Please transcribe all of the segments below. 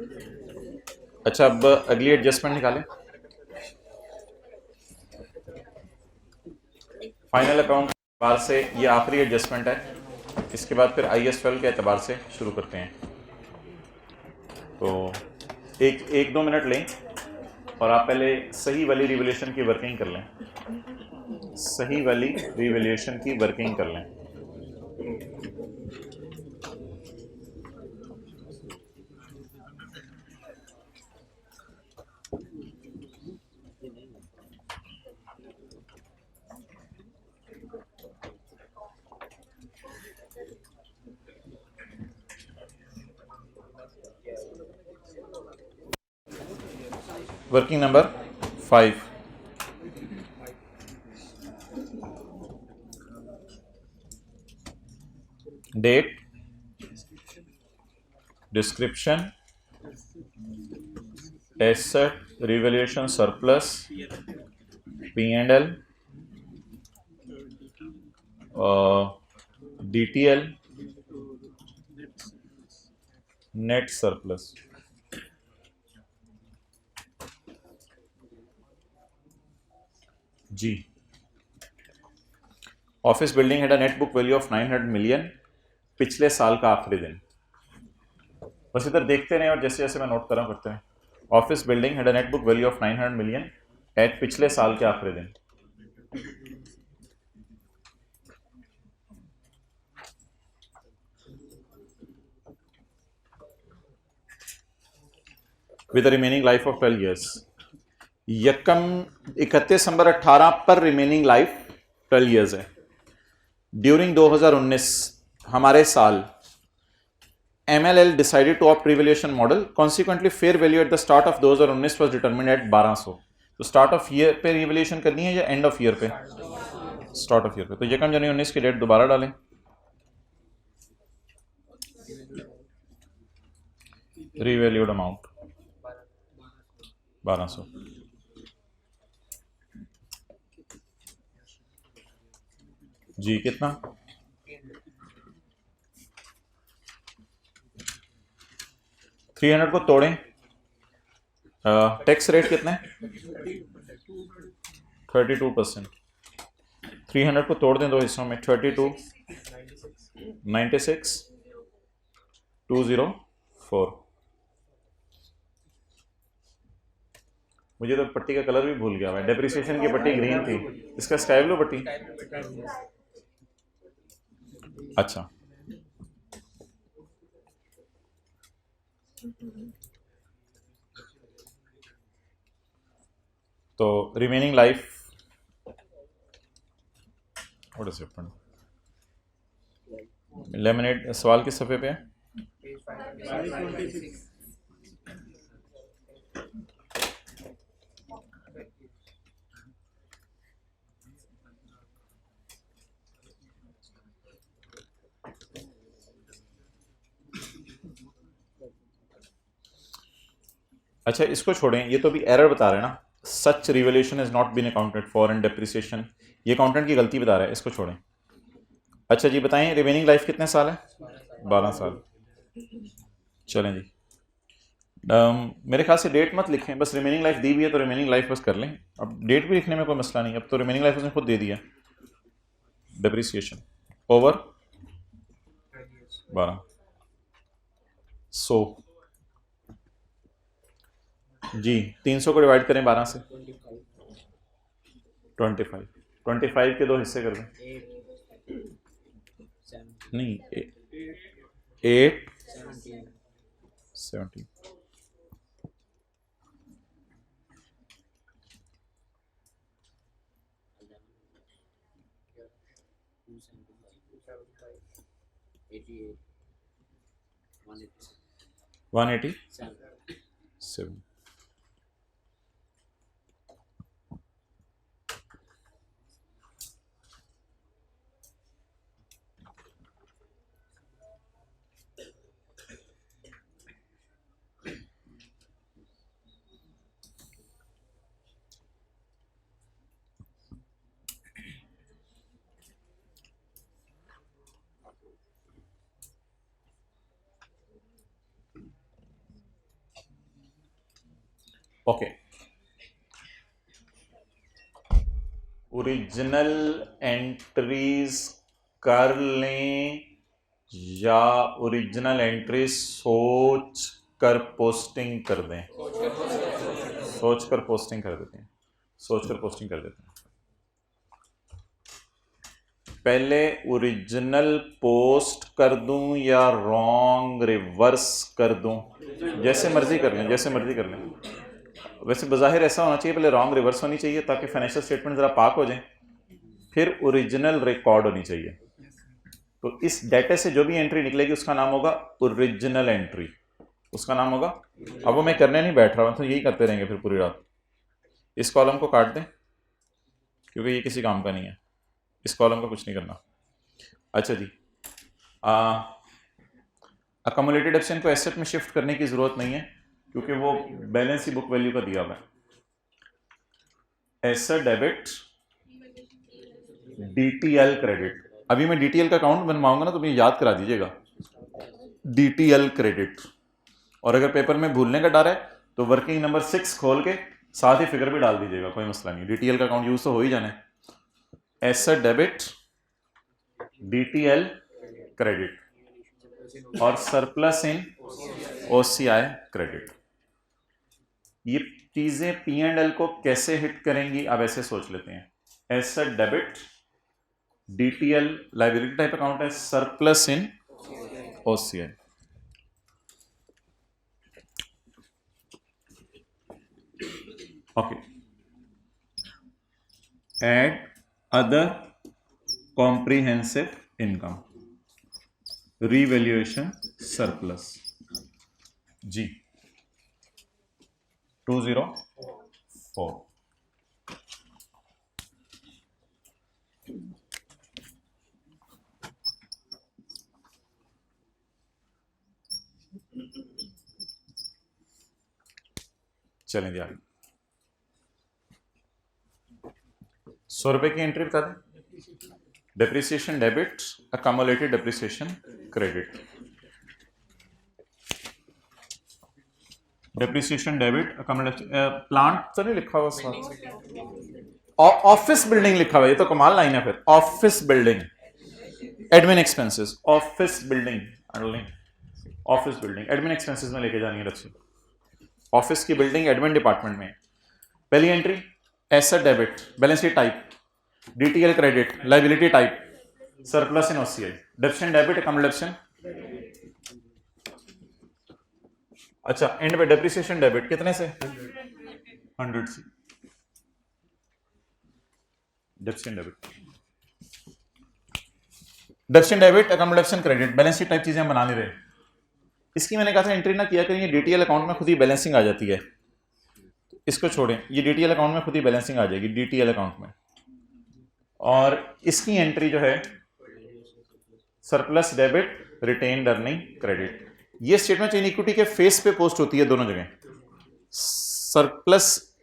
अच्छा, अब अगली एडजस्टमेंट निकालें। फाइनल अकाउंट के एतबार से ये आखिरी एडजस्टमेंट है। इसके बाद फिर IS 12 के एतबार से शुरू करते हैं। तो एक एक दो मिनट लें और आप पहले सही वाली रिवोल्यूशन की वर्किंग कर लें। सही वाली रिवोल्यूशन की वर्किंग कर लें। Working number 5। Date, description, asset revaluation surplus, P&L, DTL, net surplus. जी, office building had a net book value of 900 million, पिछले साल का आखिरी दिन। बस इधर देखते रहे और जैसे जैसे मैं नोट कर रहा हूँ करते हैं। Office building had a net book value of 900 million at पिछले साल के आखिरी दिन। With remaining life of 12 years. यकम 31 दिसंबर 18 पर रिमेनिंग लाइफ 12 ईयर्स है। ड्यूरिंग 2019 हमारे साल MLL decided to opt revaluation model. Consequently, fair value at the start of 2019 was determined at 1200। तो स्टार्ट ऑफ ईयर पे रिवैल्यूएशन करनी है या एंड ऑफ ईयर पे? स्टार्ट ऑफ ईयर पे। तो यकम जनवरी 19 की डेट दोबारा डालें। Revalued amount 1200। जी कितना? 300 को तोड़ें। टैक्स रेट कितना है? 32%। 300 को तोड़ दें दो हिस्सों में। 32, 96, 204। मुझे तो पट्टी का कलर भी भूल गया भाई। डेप्रिसिएशन की पट्टी ग्रीन थी, इसका स्काई ब्लू पट्टी। अच्छा, तो remaining life what is it? Laminate सवाल किस सफ़े पे है? अच्छा, इसको छोड़ें, ये तो भी एरर बता रहे हैं ना। Such revolution is not been accounted for and depreciation, ये अकाउंटेंट की गलती बता रहा है, इसको छोड़ें। अच्छा जी बताएं, रिमेनिंग लाइफ कितने साल है? 12 साल। चलें जी। मेरे ख्याल से डेट मत लिखें, बस रिमेनिंग लाइफ दी हुई है तो रिमेनिंग लाइफ बस कर लें। अब डेट भी लिखने में कोई मसला नहीं, अब तो रिमेनिंग लाइफ उसने खुद दे दिया। Depreciation over 12, 100। जी, 300 को डिवाइड करें 12 से। 25। 25 के दो हिस्से कर दें। नहीं, 8, 17। One eighty seven. Okay, original entries कर लें या ओरिजिनल एंट्री सोच कर पोस्टिंग कर दें? सोच कर पोस्टिंग कर देते हैं, सोच कर पोस्टिंग कर देते हैं। पहले ओरिजिनल पोस्ट कर दूं या रॉन्ग रिवर्स कर दूं? जैसे मर्जी कर लें, जैसे मर्जी कर लें। वैसे बज़ाहिर ऐसा होना चाहिए, पहले रॉन्ग रिवर्स होनी चाहिए ताकि फाइनेंशियल स्टेटमेंट ज़रा पाक हो जाए, फिर ओरिजिनल रिकॉर्ड होनी चाहिए। तो इस डाटा से जो भी एंट्री निकलेगी उसका नाम होगा ओरिजिनल एंट्री, उसका नाम होगा। अब वो मैं करने नहीं बैठ रहा हूँ, तो यही करते रहेंगे फिर पूरी रात। इस कॉलम को काट दें क्योंकि ये किसी काम का नहीं है, इस कॉलम का कुछ नहीं करना। अच्छा जी, अकोमोडेटेड ऑप्शन को एसेट में शिफ्ट करने की ज़रूरत नहीं है क्योंकि वो बैलेंस ही बुक वैल्यू का दिया हुआ है। Asset debit, DTL credit. अभी मैं डीटीएल का अकाउंट बनवाऊंगा ना तो मुझे याद करा दीजिएगा, डीटीएल क्रेडिट। और अगर पेपर में भूलने का डर है तो वर्किंग नंबर 6 खोल के साथ ही फिगर भी डाल दीजिएगा, कोई मसला नहीं। डीटीएल का अकाउंट यूज तो हो ही जाना है। एसेट डेबिट, डीटीएल क्रेडिट और सरप्लस इन ओसीआई क्रेडिट। ये चीजें पी एंड एल को कैसे हिट करेंगी अब ऐसे सोच लेते हैं। Asset debit, DTL liability type account है, surplus in OCI. Okay, add other comprehensive income, revaluation surplus जी 204। चलें जी आगे। 100 रुपए की एंट्री बता दें। Depreciation debit, accommodated depreciation credit. Depreciation debit, accommodated plant तो नहीं लिखा हुआ साथ, ऑफिस बिल्डिंग लिखा हुआ, ये तो कमाल लाइन है फिर। Office building, admin expenses, office building, office building admin expenses में लेके जानी है रखी। ऑफिस की बिल्डिंग एडमिन डिपार्टमेंट में। पहली entry asset debit, balance sheet type, DTL credit, liability type, surplus in OCI. डेप्शन debit, accommodation. अच्छा, एंड पे डेप्रिसिएशन डेबिट कितने से? 100 से। डेप्शन debit, डेप्शन debit, accommodation credit, balance sheet type चीजें हम बना नहीं रहे। इसकी मैंने कहा था एंट्री ना किया करेंगे, डीटीएल अकाउंट में खुद ही बैलेंसिंग आ जाती है। इसको छोड़ें, ये डीटीएल अकाउंट में खुद ही बैलेंसिंग आ जाएगी डीटीएल अकाउंट में। और इसकी एंट्री जो है surplus debit, retained earning credit. ये स्टेटमेंट इन इक्विटी के फेस पे पोस्ट होती है दोनों जगह, सरप्लस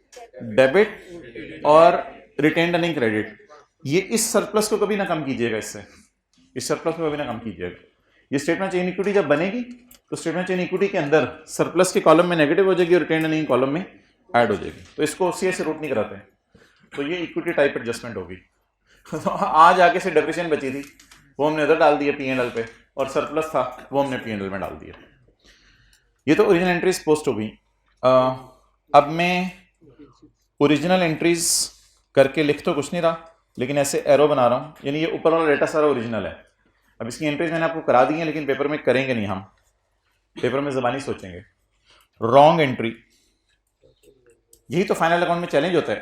डेबिट और रिटेन्ड अर्निंग क्रेडिट। ये इस सरप्लस को कभी ना कम कीजिएगा, इससे इस सरप्लस को कभी ना कम कीजिएगा। ये स्टेटमेंट इन इक्विटी जब बनेगी तो स्टेटमेंट इन इक्विटी के अंदर सरप्लस के कॉलम में नेगेटिव हो जाएगी और रिटेन्ड अर्निंग कॉलम में ऐड हो जाएगी। तो इसको सीए से रूट नहीं कराते हैं, तो ये इक्विटी टाइप एडजस्टमेंट होगी। तो आज आगे से डेप्रिसिएशन बची थी वो हमने उधर डाल दिया पी&एल पे, और सरप्लस था वो हमने पी&एल में डाल दिया। ये तो ओरिजिनल एंट्रीज पोस्ट हो गई। अब मैं ओरिजिनल एंट्रीज करके लिख तो कुछ नहीं रहा, लेकिन ऐसे एरो बना रहा हूँ, यानी ये ऊपर वाला डेटा सारा ओरिजिनल है। अब इसकी एंट्रीज मैंने आपको करा दी है, लेकिन पेपर में करेंगे नहीं, हम पेपर में ज़बानी सोचेंगे। रॉन्ग एंट्री, यही तो फाइनल अकाउंट में चैलेंज होता है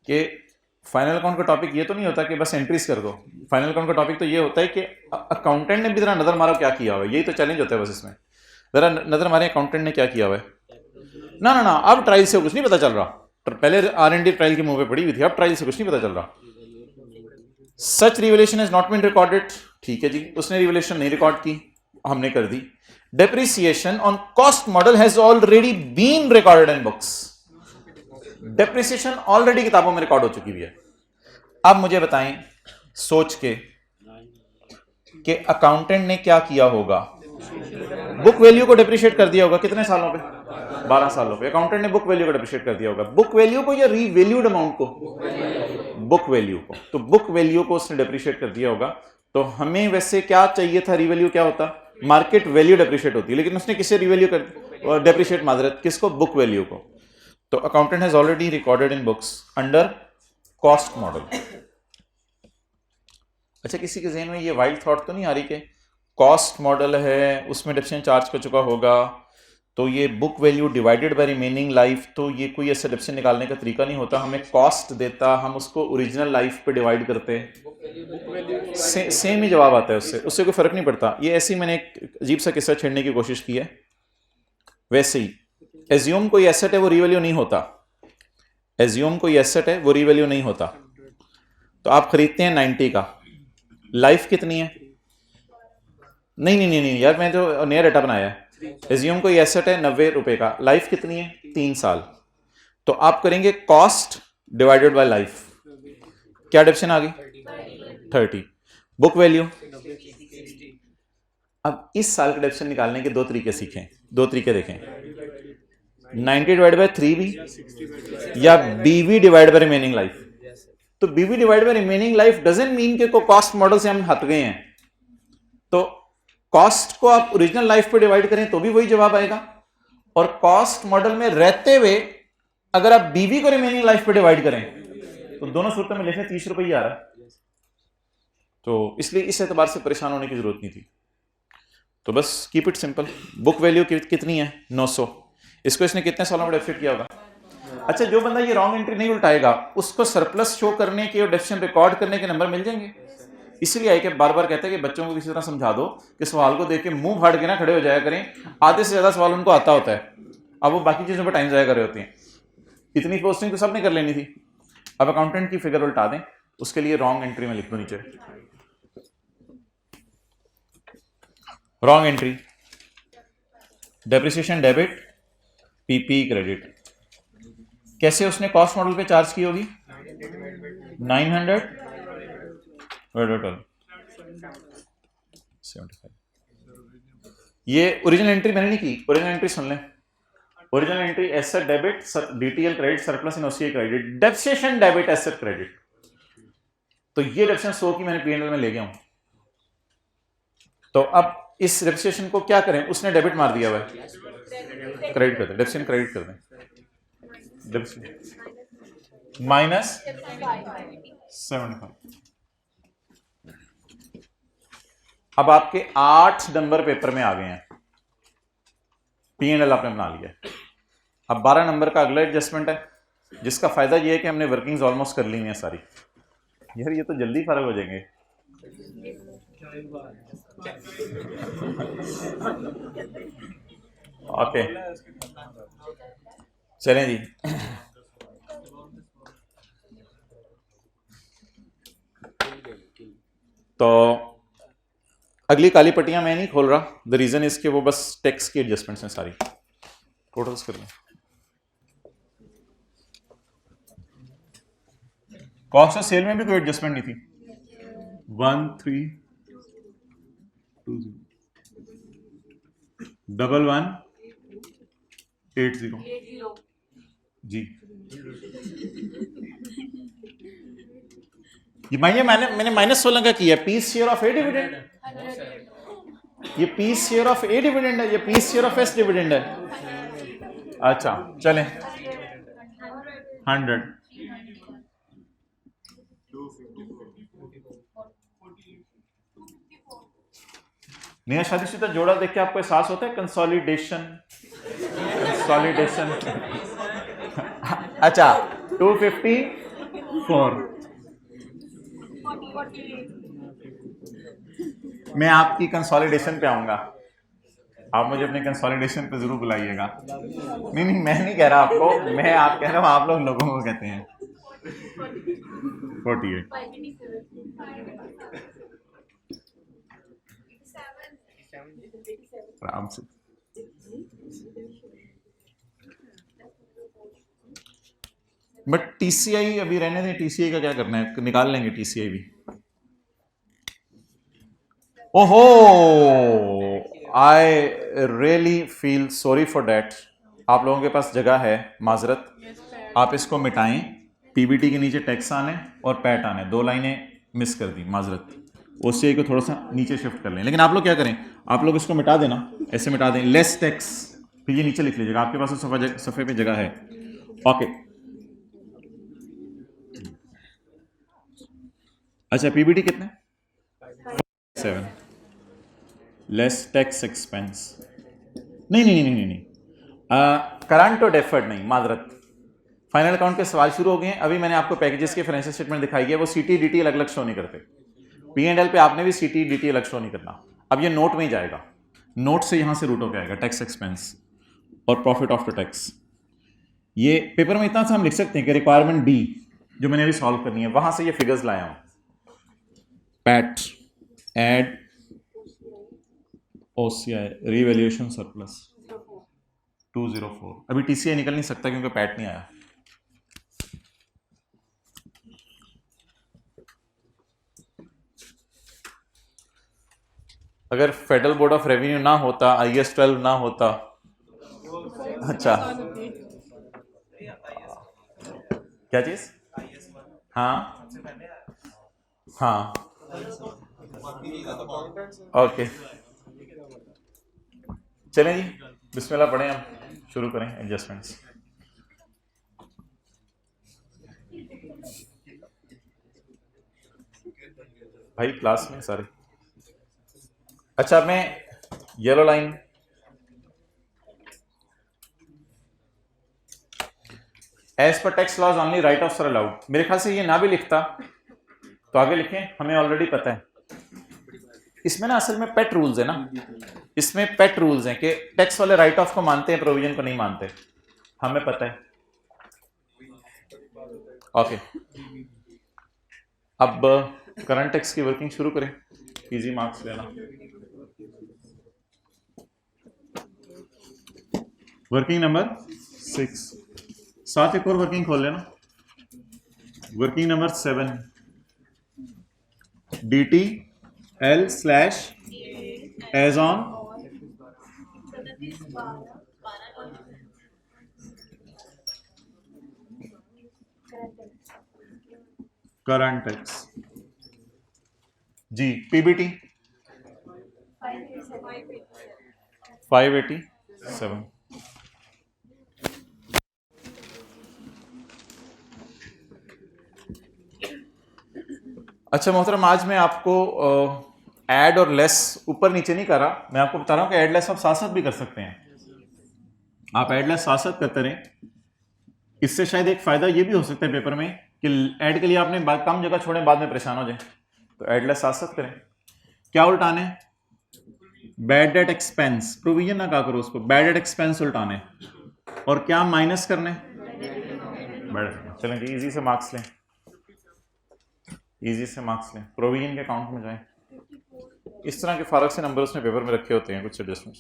कि फाइनल अकाउंट का टॉपिक ये तो नहीं होता कि बस एंट्रीज कर दो। फाइनल अकाउंट का टॉपिक तो ये होता है कि अकाउंटेंट ने भी जरा नजर मारो क्या किया हुआ है। यही तो चैलेंज होता है बस, इसमें जरा नजर मारे अकाउंटेंट ने क्या किया हुआ है। ना ना ना, अब ट्रायल से कुछ नहीं पता चल रहा। पहले R&D ट्रायल की मुंह पे पड़ी हुई थी, अब ट्रायल से कुछ नहीं पता चल रहा। Such revaluation is not been recorded, ठीक है जी, उसने रिवलेशन नहीं रिकॉर्ड की, हमने कर दी। Depreciation on cost model has already been recorded in books. Depreciation already किताबों में रिकॉर्ड हो चुकी हुई है। अब मुझे बताएं सोच के कि अकाउंटेंट ने क्या किया होगा। बुक वैल्यू को डिप्रिशिएट कर दिया होगा कितने सालों पे? 12 सालों पे। अकाउंटेंट ने बुक वैल्यू को डिप्रिशिएट कर दिया होगा। बुक वैल्यू को या रीवैल्यूड अमाउंट को? बुक वैल्यू को। तो बुक वैल्यू को उसने डिप्रिशिएट कर दिया होगा। तो हमें वैसे क्या चाहिए था? रीवैल्यू क्या होता? मार्केट वैल्यू डिप्रिशिएट होती है, लेकिन उसने किसे रीवैल्यू कर डिप्रिशिएट? माजरत, किसको? बुक वैल्यू को। तो accountant has already recorded in books under cost model. अच्छा, किसी के जहन में ये वाइल्ड थॉट तो नहीं आ रही कि कॉस्ट मॉडल है, उसमें डिप्रेशन चार्ज कर चुका होगा, तो ये book value divided by remaining life, तो ये कोई ऐसा डिप्रेशन निकालने का तरीका नहीं होता। हमें कॉस्ट देता, हम उसको ओरिजिनल लाइफ पे डिवाइड करते, सेम ही जवाब आता है, उससे कोई फर्क नहीं पड़ता। ये ऐसे ही मैंने एक अजीब सा किस्सा छेड़ने की कोशिश की है। वैसे ही एज्यूम कोई एसेट है, वो रीवैल्यू नहीं होता। एज्यूम कोई एसेट है, वो रीवैल्यू नहीं होता। तो आप खरीदते हैं 90 का, लाइफ कितनी है? नहीं नहीं नहीं नहीं यार, मैं तो नया डेटा बनाया है। एज्यूम कोई एसेट है 90 रुपए का, लाइफ कितनी है? 3 साल। तो आप करेंगे कॉस्ट डिवाइडेड बाय लाइफ, क्या डिविजन आ गई? 30। Book value. अब इस साल का डिविजन निकालने के दो तरीके सीखें, दो तरीके देखें। 90 डिवाइड बाय 3B या BV divide by remaining life. तो BV divide by remaining life doesn't mean कि कॉस्ट मॉडल से हम हट गए हैं। तो कॉस्ट को आप ओरिजिनल लाइफ पे डिवाइड करें तो भी वही जवाब आएगा, और कॉस्ट मॉडल में रहते हुए अगर आप BV को रिमेनिंग लाइफ पे डिवाइड करें तो दोनों सूरतों में लिखने 30 रुपये ही आ रहा है। तो इसलिए इस एतबार से परेशान होने की जरूरत नहीं थी। तो बस keep it simple. Book value कितनी है? 900। इसको इसने कितने सालों में डेफिसिट किया होगा? अच्छा, जो बंदा ये रॉन्ग एंट्री नहीं उल्टाएगा उसको सरप्लस शो करने के और डेफिशिएंट रिकॉर्ड करने के नंबर मिल जाएंगे। इसलिए आई के बार बार कहते हैं कि बच्चों को किसी तरह समझा दो कि सवाल को देख के मुंह फाड़ के ना खड़े हो जाया करें। आधे से ज्यादा सवाल उनको आता होता है, अब वो बाकी चीजों पर टाइम जाया कर रहे होते हैं। इतनी पोस्टिंग तो सबने कर लेनी थी। अब अकाउंटेंट की फिगर उल्टा दें, उसके लिए रॉन्ग एंट्री में लिख दो नीचे। Wrong entry, depreciation debit, PP credit. कैसे उसने कॉस्ट मॉडल पे चार्ज की होगी? 900 75। ये ओरिजिनल एंट्री मैंने नहीं की, ओरिजिनल एंट्री सुन लें। Original entry asset debit, DTL credit, surplus इन OCI credit, depreciation debit, asset credit. तो ये डेप्रिसिएशन 100 की मैंने P&L में ले गया हूं। तो अब इस डेप्रिसिएशन को क्या करें? उसने डेबिट मार दिया हुआ है, क्रेडिट कर दें, डेप्रिसिएशन क्रेडिट कर दें, माइनस 75। अब आपके 8 नंबर पेपर में आ गए हैं, P&L आपने बना लिया। अब 12 नंबर का अगला एडजस्टमेंट है, जिसका फायदा ये है कि हमने वर्किंग्स ऑलमोस्ट कर ली हैं सारी। यार ये तो जल्दी फारग हो जाएंगे। ओके चलें जी। तो अगली काली पट्टियां मैं नहीं खोल रहा, द रीजन इज कि वो बस टैक्स की एडजस्टमेंट्स हैं सारी, टोटल्स कर लें। कॉस्ट ऑफ सेल में भी कोई एडजस्टमेंट नहीं थी। 13201180 जी। ये मैंने -16 का किया। P's share of a dividend, ये P's share of a dividend है, ये P's share of S dividend है। अच्छा चलें 100। नया शादीशुदा जोड़ा देख के आपको एहसास होता है कंसोलिडेशन, कंसोलिडेशन। अच्छा 254। मैं आपकी कंसोलिडेशन पे आऊंगा, आप मुझे अपने कंसोलिडेशन पे जरूर बुलाइएगा। नहीं नहीं मैं नहीं कह रहा आपको, मैं आप कह रहा हूं, आप लोगों को कहते हैं 48। आराम से बट TCI अभी रहने दें। TCI का क्या करना है, निकाल लेंगे TCI भी। ओहो I really feel sorry for that. आप लोगों के पास जगह है, माजरत। आप इसको मिटाएं, पीबीटी के नीचे टैक्स आने और पैट आने, 2 लाइनें मिस कर दी, माजरत। ओसीआई को थोड़ा सा नीचे शिफ्ट कर लें, लेकिन आप लोग क्या करें, आप लोग इसको मिटा देना, ऐसे मिटा दें, लेस टैक्स, फिर ये नीचे लिख लीजिएगा, आपके पास उस सफ़े पे जगह है। ओके, अच्छा पीबीटी कितने, 7, लेस टैक्स एक्सपेंस, नहीं नहीं नहीं नहीं नहीं, करंट और डेफर्ड नहीं, माजरत। फाइनल अकाउंट के सवाल शुरू हो गए हैं। अभी मैंने आपको पैकेजेस के फाइनेंशियल स्टेटमेंट दिखाई है, वो सीटी डीटी अलग अलग शो नहीं करते। पी एंड एल पे आपने भी सीटी डीटी अलग शो नहीं करना। अब ये नोट में ही जाएगा, नोट से यहां से रूट होकर आएगा टैक्स एक्सपेंस और प्रॉफिट आफ्टर टैक्स। ये पेपर में इतना सा हम लिख सकते हैं कि रिक्वायरमेंट डी जो मैंने अभी सॉल्व करनी है, वहां से ये फिगर्स लाया हूं। PAT add OCI revaluation surplus 204। अभी टीसीआई निकल नहीं सकता क्योंकि पैट नहीं आया। अगर फेडरल बोर्ड ऑफ रेवेन्यू ना होता, IAS 12 ना होता, अच्छा क्या चीज, हाँ हाँ ओके, चलें जी, बिस्मिल्लाह पढ़ें, हम शुरू करें एडजस्टमेंट्स। भाई क्लास में सारे, अच्छा मैं yellow line, as per tax laws only write off are allowed. मेरे ख्याल से ये ना भी लिखता तो आगे लिखें, हमें ऑलरेडी पता है। इसमें ना असल में पेट रूल्स है ना, इसमें पेट रूल्स हैं कि टैक्स वाले राइट ऑफ को मानते हैं, प्रोविजन को नहीं मानते, हमें पता है। ओके, अब करंट टैक्स की वर्किंग शुरू करें, इजी मार्क्स लेना। वर्किंग नंबर 6, साथ एक और वर्किंग खोल लेना, working number 7, DT L slash as on current tax जी, पीबीटी 587। अच्छा मोहतरम, आज मैं आपको ऐड और लेस ऊपर नीचे नहीं कर रहा, मैं आपको बता रहा हूँ कि ऐड लेस आप साथ साथ भी कर सकते हैं। आप ऐड लेस साथ साथ करते रहें, इससे शायद एक फायदा ये भी हो सकता है पेपर में कि ऐड के लिए आपने कम जगह छोड़ें, बाद में परेशान हो जाए, तो ऐड लेस साथ साथ करें। क्या उल्टाने, बैड डेट एक्सपेंस, प्रोविजन ना कहा करो उसको, बैड डेट एक्सपेंस उल्टाने, और क्या माइनस करने, चलें जी, इजी से मार्क्स लें, इजी से मार्क्स लें, प्रोविजन के अकाउंट में जाएं। इस तरह के फारक से नंबर उसने पेपर में रखे होते हैं कुछ एडजस्टमेंट।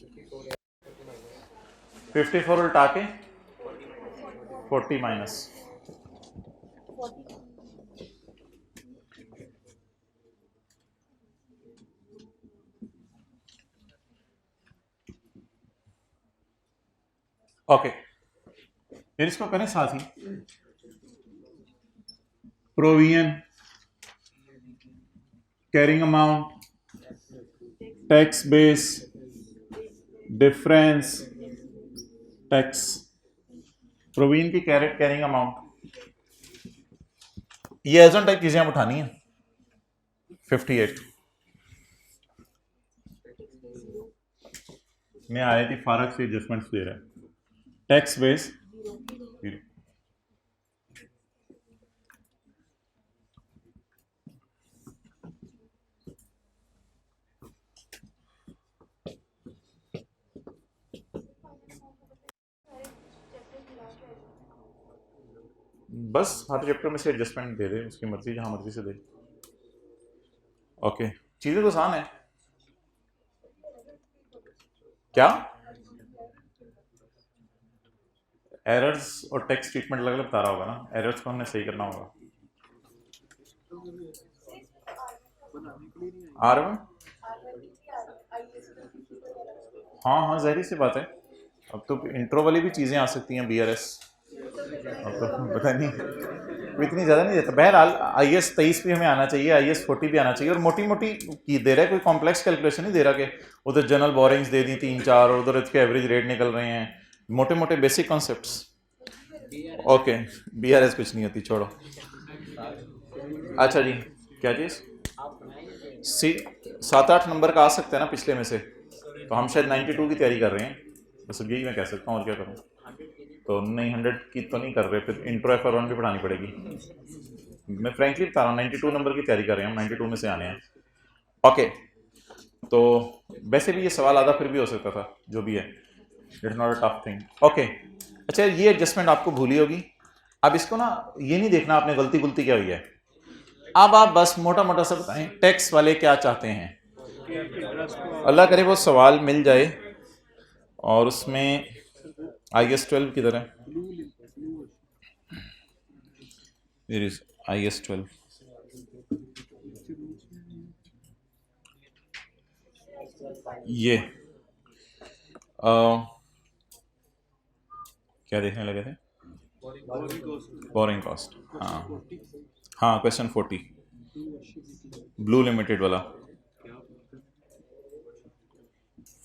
54 उल्टा के 40 माइनस, ओके, फिर इसको करें साथ ही, provision, carrying amount, tax base, difference, tax, provision की कैरिंग अमाउंट, ये एजन टाइप चीजें हम उठानी है। 58 में आए थी, फारक से एडजस्टमेंट्स दे रहा है, टैक्स बेस 0। बस हर चैप्टर में से एडजस्टमेंट दे दे, उसकी मर्जी, जहां मर्जी से दे। ओके, चीजें तो आसान है। क्या एरर्स और टेक्स्ट ट्रीटमेंट अलग अलग बता रहा होगा ना, एरर्स को हमने सही करना होगा। R1 हाँ हाँ, जहरी सी बात है। अब तो इंट्रो वाली भी चीज़ें आ सकती हैं, BRS। अब तो पता नहीं, वो इतनी ज़्यादा नहीं देता। बहरहाल IS 23 भी हमें आना चाहिए, IS 40 भी आना चाहिए, और मोटी मोटी की दे रहा है, कोई कॉम्प्लेक्स कैलकुलेशन नहीं दे रहा कि उधर जनरल बोरिंग्स दे दी 3-4 और उधर इसके एवरेज रेट निकल रहे हैं। मोटे मोटे बेसिक कॉन्सेप्ट्स। ओके, BRS कुछ नहीं होती, छोड़ो। अच्छा जी, क्या चीज़? सी 7-8 नंबर का आ सकता है ना पिछले में से, तो हम शायद 92 की तैयारी कर रहे हैं, बस यही मैं कह सकता हूँ, और क्या करूँ। तो नहीं, 100 की तो नहीं कर रहे, फिर इंट्रो FR1 भी पढ़ानी पड़ेगी। मैं फ्रेंकली बता रहा हूँ, 92 नंबर की तैयारी कर रहे हैं हम, 92 में से आने हैं। ओके, तो वैसे भी ये सवाल आधा फिर भी हो सकता था, जो भी है, it's not a tough thing. Okay, अच्छा, ये एडजस्टमेंट आपको भूली होगी। अब इसको ना, ये नहीं देखना आपने गलती गुलती क्या हुई है, अब आप बस मोटा मोटा सा बताएं टैक्स वाले क्या चाहते हैं। अल्लाह करे वो सवाल मिल जाए, और उसमें IS 12 की तरह, IS 12 ये क्या देखने लगे थे? Borrowing cost. हाँ हाँ, क्वेश्चन 40 ब्लू लिमिटेड वाला।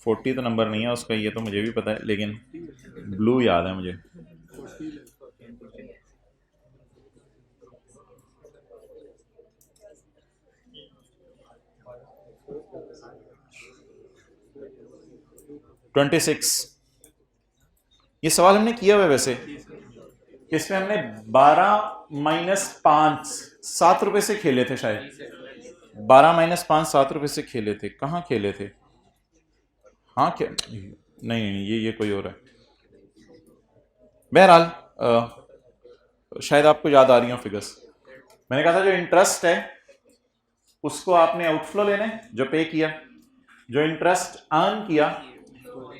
40 तो नंबर नहीं है उसका, ये तो मुझे भी पता है, लेकिन ब्लू याद है मुझे। ट्वेंटी सिक्स, ये सवाल हमने किया हुआ है वैसे, इसमें हमने 12 - 5 7 रुपए से खेले थे शायद। 12 - 5 7 रुपए से खेले थे, कहाँ खेले थे? हाँ, क्या नहीं नहीं नहीं, ये कोई और है। बहरहाल शायद आपको याद आ रही हो फिगर्स। मैंने कहा था जो इंटरेस्ट है उसको आपने आउटफ्लो लेना है, जो पे किया, जो इंटरेस्ट अर्न किया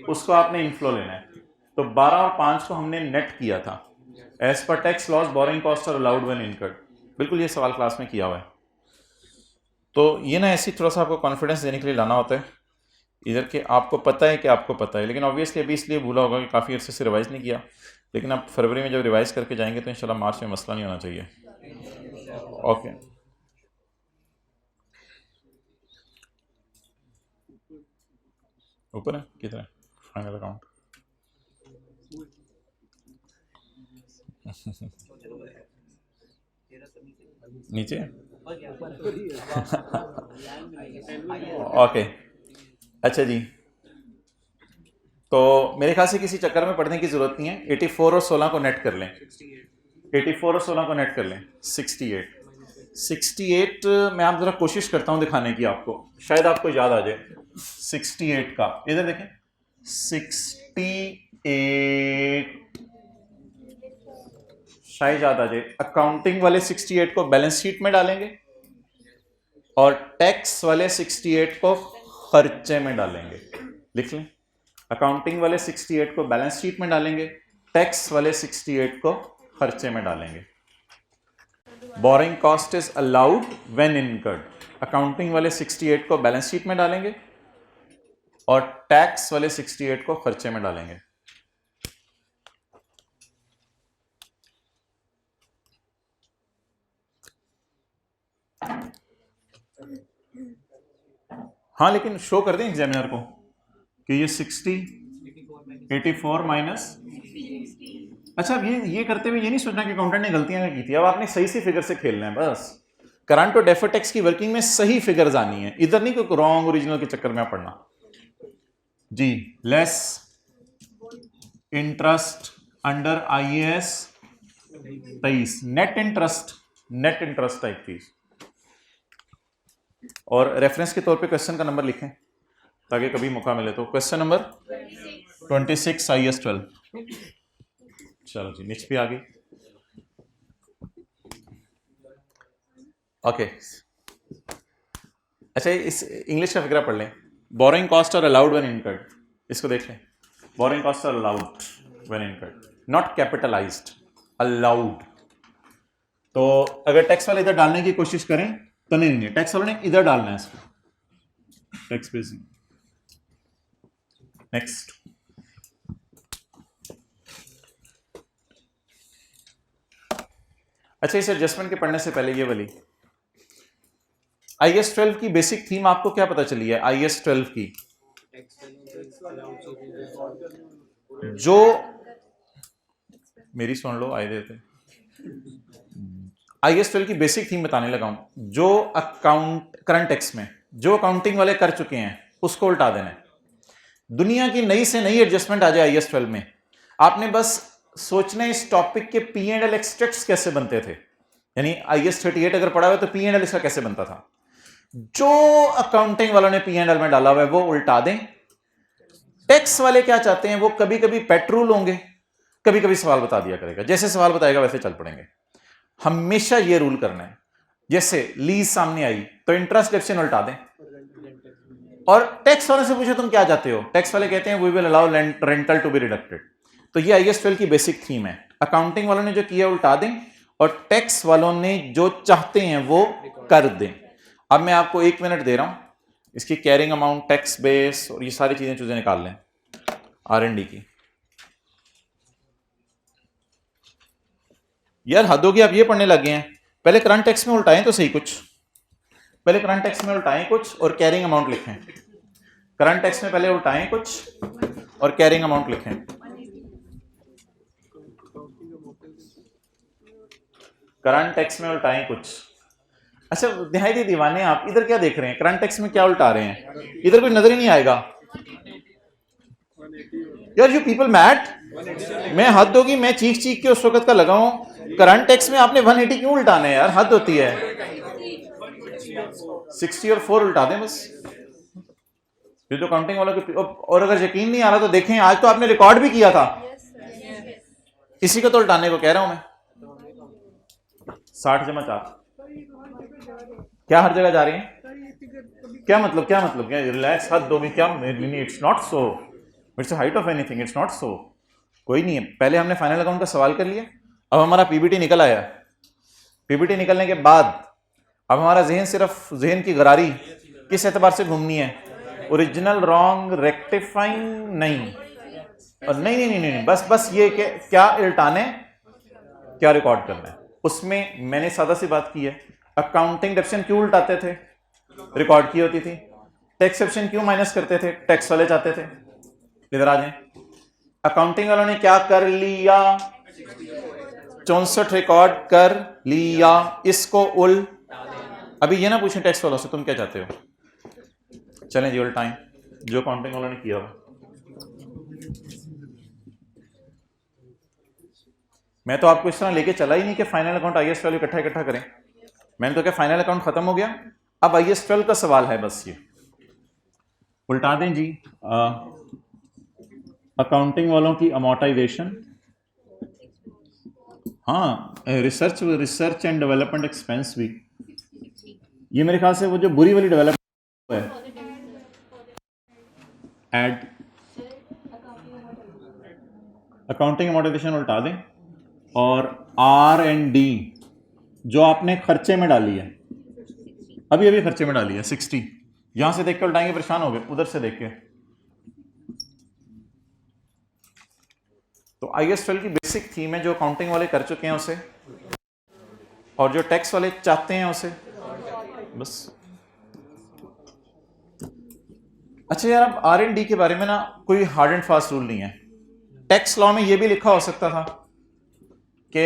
उसको आपने इनफ्लो लेना है। तो 12 और 5 को हमने नेट किया था, as per tax laws borrowing cost और अलाउड व्हेन इनकर्ड। बिल्कुल ये सवाल क्लास में किया हुआ है। तो ये ना ऐसी थोड़ा सा आपको कॉन्फिडेंस देने के लिए लाना होता है, इधर के आपको पता है कि आपको पता है, लेकिन ऑब्वियसली अभी इसलिए भूला होगा कि काफ़ी अर्से से रिवाइज नहीं किया, लेकिन आप फरवरी में जब रिवाइज करके जाएंगे तो इंशाल्लाह मार्च में मसला नहीं होना चाहिए। ओके, ऊपर है कितना फाइनल अकाउंट? नीचे। ओके, अच्छा जी, तो मेरे ख्याल से किसी चक्कर में पढ़ने की जरूरत नहीं है। 84 और 16 को नेट कर लें, 84 और 16 को नेट कर लें, 68 मैं आप जरा कोशिश करता हूं दिखाने की, आपको शायद आपको याद आ जाए। 68 का इधर देखें, 68 शायद याद आ जाए। अकाउंटिंग वाले 68 को बैलेंस शीट में डालेंगे और टैक्स वाले 68 को खर्चे में डालेंगे। लिख लें, अकाउंटिंग वाले 68 को बैलेंस शीट में डालेंगे, टैक्स वाले 68 को खर्चे में डालेंगे। Borrowing cost is allowed when incurred, accounting वाले 68 को बैलेंस शीट में डालेंगे और टैक्स वाले 68 को खर्चे में डालेंगे। हाँ, लेकिन शो कर दें एग्जामिनर को कि ये 60 84 माइनस। अच्छा, अब ये करते हुए ये नहीं सोचना कि अकाउंटेंट ने गलतियां की थी, अब आपने सही सी फिगर से खेलना है बस। करंट और डेफर्ड टैक्स की वर्किंग में सही फिगर्स आनी है, इधर नहीं कोई रॉन्ग ओरिजिनल के चक्कर में आप पढ़ना जी। Less interest under IAS 23, net interest type चीज, और रेफरेंस के तौर पे क्वेश्चन का नंबर लिखें ताकि कभी मौका मिले तो। Question number 26 IAS 12। चलो जी, नेक्स्ट भी आ गई। ओके, अच्छा, इस इंग्लिश का फिक्रा पढ़ लें। बोरिंग कॉस्ट और अलाउड व्हेन इनकर्ड, इसको देख लें। बोरिंग कॉस्ट और allowed when incurred, not capitalised, allowed. तो अगर टैक्स वाले इधर डालने की कोशिश करें तो नहीं, टैक्स वाले ने इधर डालना है इसको, टैक्स बेसिंग। नेक्स्ट, अच्छा इस एडजस्टमेंट के पढ़ने से पहले ये वाली IS 12 की बेसिक थीम आपको क्या पता चली है? IS 12 की जो, मेरी सुन लो, आए देते, IS 12 की बेसिक थीम बताने लगा हूं। जो अकाउंट करंट टैक्स में जो अकाउंटिंग वाले कर चुके हैं उसको उल्टा देना है। दुनिया की नई से नई एडजस्टमेंट आ जाए IS 12 में, आपने बस सोचना है इस टॉपिक के P&L एक्सट्रैक्ट्स कैसे बनते थे, यानी IS 38 अगर पढ़ा हुआ तो P&L इसका कैसे बनता था। जो अकाउंटिंग वालों ने P&L में डाला हुआ है वो उल्टा दें। टैक्स वाले क्या चाहते हैं, वो कभी कभी पेट्रोल होंगे, कभी कभी सवाल बता दिया करेगा, जैसे सवाल बताएगा वैसे चल पड़ेंगे। हमेशा ये रूल करना है, जैसे लीज सामने आई तो इंटरेस्ट डेप्शन उल्टा दें। और टैक्स वाले से पूछे तुम क्या चाहते हो, टैक्स वाले कहते हैं we will allow rental to be deducted. तो ये IS 12 की बेसिक थीम है। अकाउंटिंग वालों ने जो किया उल्टा दें और टैक्स वालों ने जो चाहते हैं वो कर दें। अब मैं आपको 1 मिनट दे रहा हूं, इसकी कैरिंग अमाउंट, टैक्स बेस और ये सारी चीजें निकाल लें R&D की। यार हद होगी, आप ये पढ़ने लगे हैं। पहले करंट टैक्स में उल्टाएं तो सही कुछ, पहले करंट टैक्स में उल्टाएं कुछ और कैरिंग अमाउंट लिखें। करंट टैक्स में पहले उल्टाएं कुछ और कैरिंग अमाउंट लिखें। करंट टैक्स में उल्टाएं कुछ। अच्छा निहायत दीवाने, आप इधर क्या देख रहे हैं? करंट टैक्स में क्या उल्टा रहे हैं? इधर कोई नजर ही नहीं आएगा यार। यू पीपल मैड, मैं हद होगी, मैं चीख चीख के उस वक्त का लगाऊं। करंट टैक्स में आपने 180 क्यों उल्टाना है यार, हद होती है। 60 और 4 उल्टा दें बस, ये तो काउंटिंग वालों के। और अगर यकीन नहीं आ रहा तो देखें, आज तो आपने रिकॉर्ड भी किया था, इसी को तो उल्टाने को कह रहा हूं मैं। 60 जमा 4 क्या हर जगह जा रहे हैं? क्या मतलब, क्या मतलब, क्या रिलैक्स, हद दो में क्या, it's not so, it's height of anything, it's not so. कोई नहीं है, पहले हमने फाइनल अकाउंट का सवाल कर लिया, अब हमारा PBT निकल आया। PBT निकलने के बाद अब हमारा जहन सिर्फ जहन की गरारी किस एतबार से घूमनी है, ओरिजिनल, रॉन्ग, रेक्टिफाइंग नहीं, और नहीं नहीं नहीं नहीं, बस बस ये क्या उल्टाने, क्या रिकॉर्ड करना है। उसमें मैंने सादा सी बात की है, अकाउंटिंग डेप्शन क्यों उल्टाते थे, रिकॉर्ड की होती थी। टैक्स सेप्शन क्यों माइनस करते थे, टैक्स वाले चाहते थे। इधर आ जाए, अकाउंटिंग वालों ने क्या कर लिया, 64 रिकॉर्ड कर लिया, इसको अभी ये ना पूछें टैक्स वालों से तुम क्या चाहते हो। चलें जी, उल्टाएं जो अकाउंटिंग वालों ने किया हो। मैं तो आपको इस तरह लेके चला ही नहीं कि फाइनल अकाउंट IS 12 इकट्ठा करें। मैंने तो क्या फाइनल अकाउंट खत्म हो गया, अब IS 12 का सवाल है, बस ये उल्टा दें जी। अकाउंटिंग वालों की अमोर्टाइजेशन, हाँ रिसर्च एंड डेवलपमेंट एक्सपेंस भी, ये मेरे ख्याल से वो जो बुरी वाली डेवलपमेंट है, एड अकाउंटिंग अमोर्टाइजेशन उल्टा दें और R&D जो आपने खर्चे में डाली है, अभी खर्चे में डाली है 60, यहां से देख के उल्टाएंगे परेशान हो गए, उधर से देख के। तो IS 12 की बेसिक थीम है, जो अकाउंटिंग वाले कर चुके हैं उसे, और जो टैक्स वाले चाहते हैं उसे, बस। अच्छा यार, अब R&D के बारे में ना कोई हार्ड एंड फास्ट रूल नहीं है। टैक्स लॉ में ये भी लिखा हो सकता था कि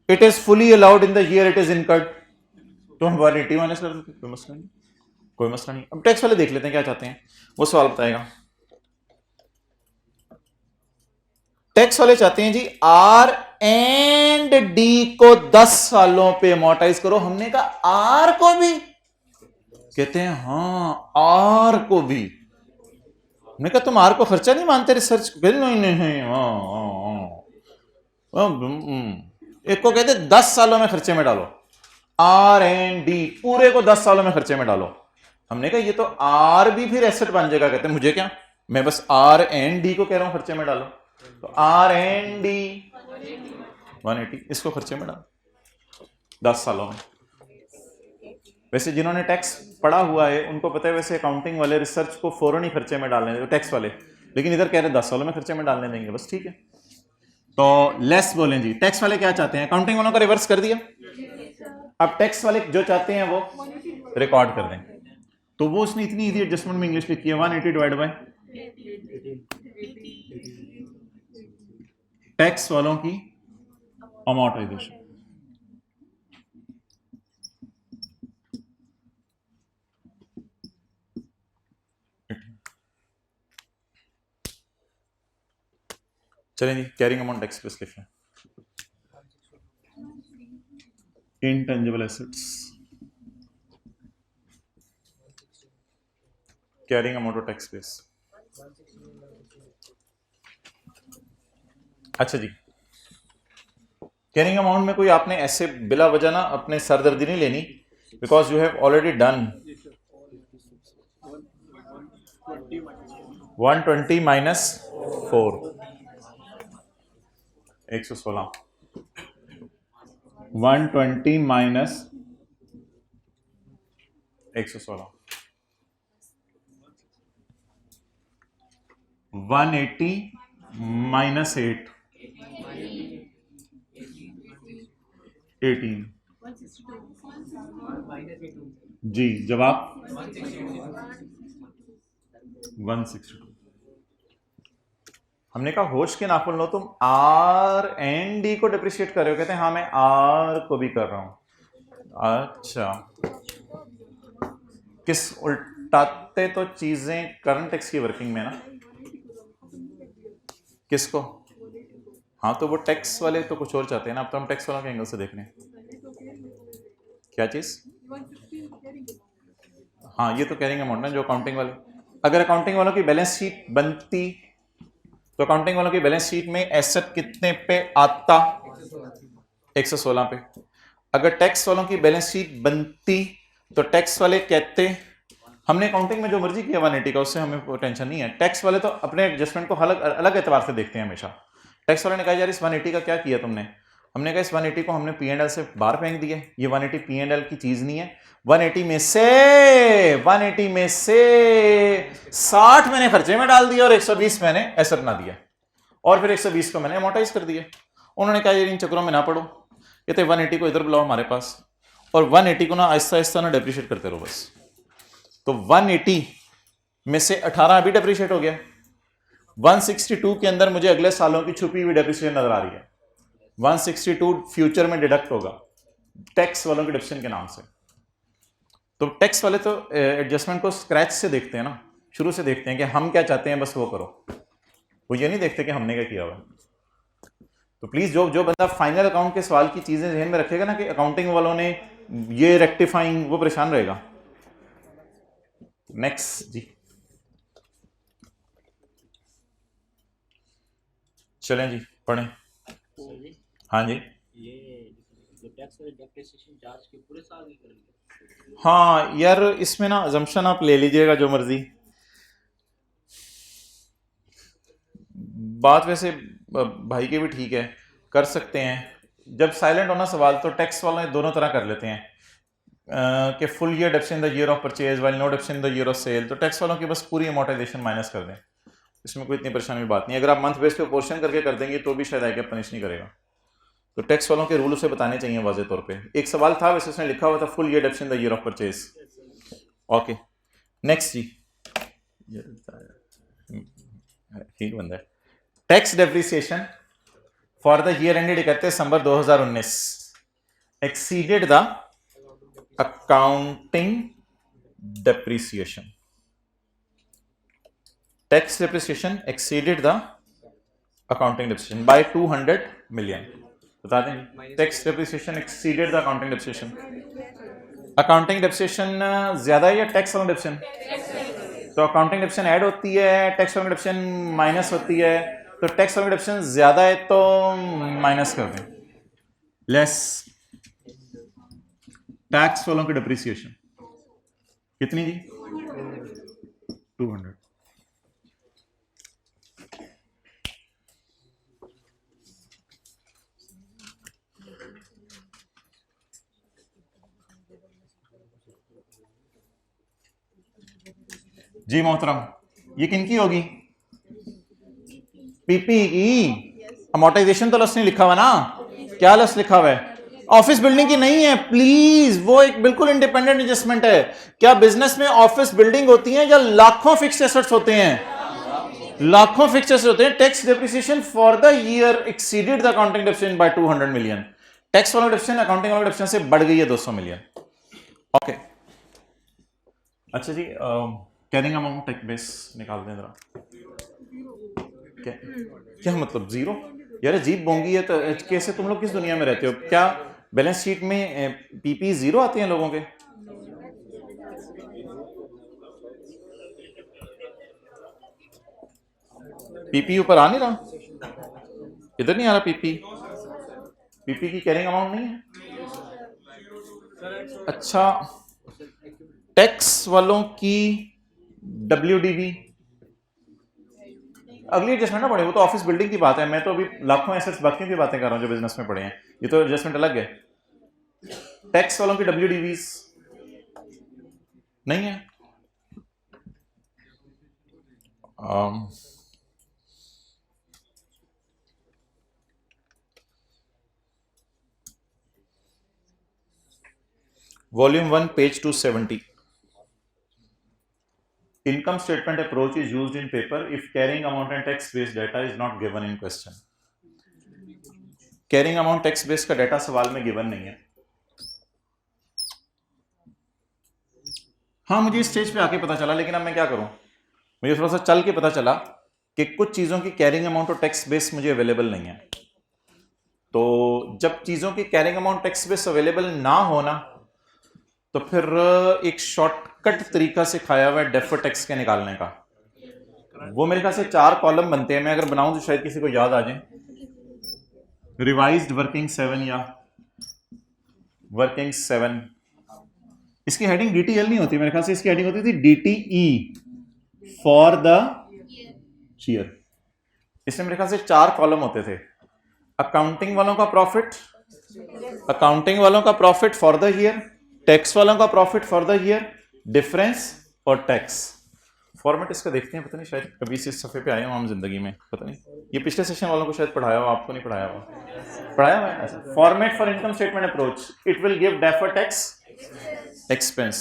it is fully allowed in the year it is incurred, तो हम 180 माइनस कर देते, कोई मसला नहीं, कोई मसला नहीं। अब टैक्स वाले देख लेते हैं क्या चाहते हैं, वो सवाल बताएगा। टैक्स वाले चाहते हैं जी R&D को 10 सालों पे अमोर्टाइज करो। हमने कहा R को भी, कहते हैं हाँ R को भी। हमने कहा तुम R को खर्चा नहीं मानते रिसर्च, नहीं नहीं, एक को कहते 10 सालों में खर्चे में डालो, R&D पूरे को 10 सालों में खर्चे में डालो। हमने कहा ये तो R भी फिर एसेट बन जाएगा। कहते हैं मुझे क्या, मैं बस R&D को कह रहा हूं खर्चे में डालो, तो R&D 180 इसको खर्चे में डालो 10 सालों में। वैसे जिन्होंने टैक्स पढ़ा हुआ है उनको पता है, वैसे अकाउंटिंग वाले रिसर्च को फौरन ही खर्चे में डालने देंगे टैक्स वाले, लेकिन इधर कह रहे 10 सालों में खर्चे में डालने देंगे, बस ठीक है। तो लेस बोलें जी, टैक्स वाले क्या चाहते हैं, अकाउंटिंग वालों का रिवर्स कर दिया, अब टैक्स वाले जो चाहते हैं वो रिकॉर्ड कर दें। तो वो उसने इतनी इजी एडजस्टमेंट में इंग्लिश लिखी है, 180 डिवाइड बाय टैक्स वालों की अमोर्टाइजेशन। चलें जी, कैरिंग अमाउंट टैक्स पे लिख लें, intangible assets carrying amount of tax base. अच्छा जी, कैरिंग अमाउंट में कोई आपने ऐसे बिला वजह ना अपने सरदर्दी नहीं लेनी, because you have already done 120 minus 4 116, 120 minus 116, 180 minus 8 18 जी, जवाब 162। हमने कहा होश के नाखून लो, तुम आर एंड डी को डिप्रिशिएट कर रहे हो, कहते हैं हाँ मैं आर को भी कर रहा हूं। अच्छा, किस उल्टाते तो चीजें करंट टैक्स की वर्किंग में ना, किसको, हाँ तो वो टैक्स वाले तो कुछ और चाहते हैं ना, अब तो हम टैक्स वालों के एंगल से देख रहे हैं। क्या चीज, हाँ ये तो कैरिंग अमाउंट ना, जो अकाउंटिंग वाले, अगर अकाउंटिंग वालों की बैलेंस शीट बनती तो अकाउंटिंग वालों की बैलेंस शीट में एसेट कितने पे आता, 116 पे। अगर टैक्स वालों की बैलेंस शीट बनती तो टैक्स वाले कहते, हमने अकाउंटिंग में जो मर्जी किया 180 का, उससे हमें टेंशन नहीं है, टैक्स वाले तो अपने एडजस्टमेंट को अलग अलग एतबार से देखते हैं हमेशा। टैक्स वाले ने कहा यार इस 180 का क्या किया तुमने, हमने कहा इस 180 को हमने P&L से बाहर फेंक दिया, ये 180 P&L की चीज नहीं है, 180 में से 60 मैंने खर्चे में डाल दिया और 120 मैंने एसेट ना दिया, और फिर 120 को मैंने अमोर्टाइज कर दिया। उन्होंने कहा यार इन चक्रों में ना पड़ो, कहते 180 को इधर बुलाओ हमारे पास, और 180 को ना आहिस्ता आहिस्ता ना डेप्रिशिएट करते रहो बस। तो 180 में से 18 अभी डेप्रिशिएट हो गया, 162 के अंदर मुझे अगले सालों की छुपी हुई डेप्रिसिएशन नजर आ रही है, 162 फ्यूचर में डिडक्ट होगा टैक्स वालों के डिप्शन के नाम से। तो टैक्स वाले तो एडजस्टमेंट को स्क्रैच से देखते हैं ना, शुरू से देखते हैं कि हम क्या चाहते हैं बस वो करो, वो ये नहीं देखते कि हमने क्या किया हुआ। तो प्लीज जो बंदा फाइनल अकाउंट के सवाल की चीजें ध्यान में रखेगा ना कि अकाउंटिंग वालों ने ये रेक्टिफाइंग, वो परेशान रहेगा। नेक्स्ट जी, चलें जी पढ़ें। हाँ जी, ये टैक्स वाले डेप्रिसिएशन चार्ज के पूरे साल की करेंगे। हाँ यार इसमें ना अजम्पशन आप ले लीजिएगा जो मर्जी, बात वैसे भाई के भी ठीक है, कर सकते हैं। जब साइलेंट होना सवाल तो टैक्स वाले दोनों तरह कर लेते हैं कि full year depreciation the year of purchase while no depreciation the year of sale, तो टैक्स वालों की बस पूरी अमोर्टाइजेशन माइनस कर दें, इसमें कोई इतनी परेशानी की बात नहीं। अगर आप मंथ बेस पे पोर्शन करके कर देंगे तो भी शायद आगे पनिश नहीं करेगा। तो टैक्स वालों के रूल उसे बताने चाहिए वाजे तौर पे। एक सवाल था वैसे उसने लिखा हुआ था full year depreciation the year of purchase. Okay next जी, ठीक बंदा है। Tax depreciation for the year ended 31 December 2019 exceeded the accounting depreciation, tax depreciation exceeded the accounting depreciation by 200 million. बता दें, tax depreciation exceeded the accounting depreciation, accounting depreciation ज्यादा है या tax वाला डेप्रिसिएशन? तो अकाउंटिंग डेप्रिसिएशन ऐड होती है, tax वाला डेप्रिसिएशन माइनस होती है, तो टैक्स वाला डेप्रिसिएशन ज्यादा है तो माइनस कर दें, लेस टैक्स वालों की डेप्रिसिएशन कितनी जी, 200। जी मोहतरम, ये किनकी होगी? पीपी की। अमोर्टाइजेशन तो लस नहीं लिखा हुआ ना, क्या लस लिखा हुआ है? ऑफिस बिल्डिंग की नहीं है प्लीज, वो एक बिल्कुल इंडिपेंडेंट एडजस्टमेंट है। क्या बिजनेस में ऑफिस बिल्डिंग होती है या लाखों फिक्स्ड एसेट्स होते हैं? लाखों फिक्स्ड एसेट्स होते हैं। Tax depreciation for the year exceeded the accounting depreciation by 200 million. Tax वाला डेप्रिसिएशन अकाउंटिंग वाला डेप्रिसिएशन से बढ़ गई है 200 मिलियन। ओके अच्छा जी, कैरिंग अमाउंट टैक्स बेस निकाल दें जरा। क्या क्या मतलब जीरो? यार अजीब बोंगी है तो कैसे तुम लोग किस दुनिया में रहते हो? क्या बैलेंस शीट में पीपी जीरो आते हैं लोगों के? पीपी ऊपर आ नहीं रहा, इधर नहीं आ रहा पीपी। पीपी की कैरिंग अमाउंट नहीं है। अच्छा, टैक्स वालों की डब्ल्यूडीवी अगली एडजस्टमेंट ना पड़े, वो तो ऑफिस बिल्डिंग की बात है। मैं तो अभी लाखों एसेट्स बाकियों की बातें कर रहा हूं जो बिजनेस में पड़े हैं, ये तो एडजस्टमेंट अलग है। टैक्स वालों की डब्ल्यूडीवीज नहीं है। Volume 1 page 270। Income statement approach is used in paper if carrying amount and tax based data is not given in question. Carrying amount tax based का डाटा सवाल में गिवन नहीं है। हाँ मुझे इस स्टेज पे आके पता चला, लेकिन अब मैं क्या करूं? मुझे थोड़ा सा चल के पता चला कि कुछ चीजों की कैरिंग अमाउंट और टैक्स बेस मुझे अवेलेबल नहीं है। तो जब चीजों की carrying amount tax base available ना होना, तो फिर एक शॉर्टकट तरीका से खाया हुआ है डेफर टैक्स के निकालने का। वो मेरे ख्याल से 4 कॉलम बनते हैं। मैं अगर बनाऊं तो शायद किसी को याद आ जाए। रिवाइज्ड वर्किंग 7 या वर्किंग 7, इसकी हेडिंग डीटीएल नहीं होती मेरे ख्याल से, इसकी हेडिंग होती थी डीटीई फॉर द ईयर। इसमें मेरे ख्याल से 4 कॉलम होते थे। अकाउंटिंग वालों का प्रॉफिट, अकाउंटिंग वालों का profit for the year, tax वालों का profit for the year, difference और टैक्स। फॉर्मेट इसका देखते हैं, पता नहीं शायद कभी से इस सफ़े पे आए हो हम जिंदगी में, पता नहीं। ये पिछले सेशन वालों को शायद पढ़ाया हुआ, आपको नहीं पढ़ाया हुआ? पढ़ाया हुआ है ऐसा। Format for income statement approach, it will give defer tax expense.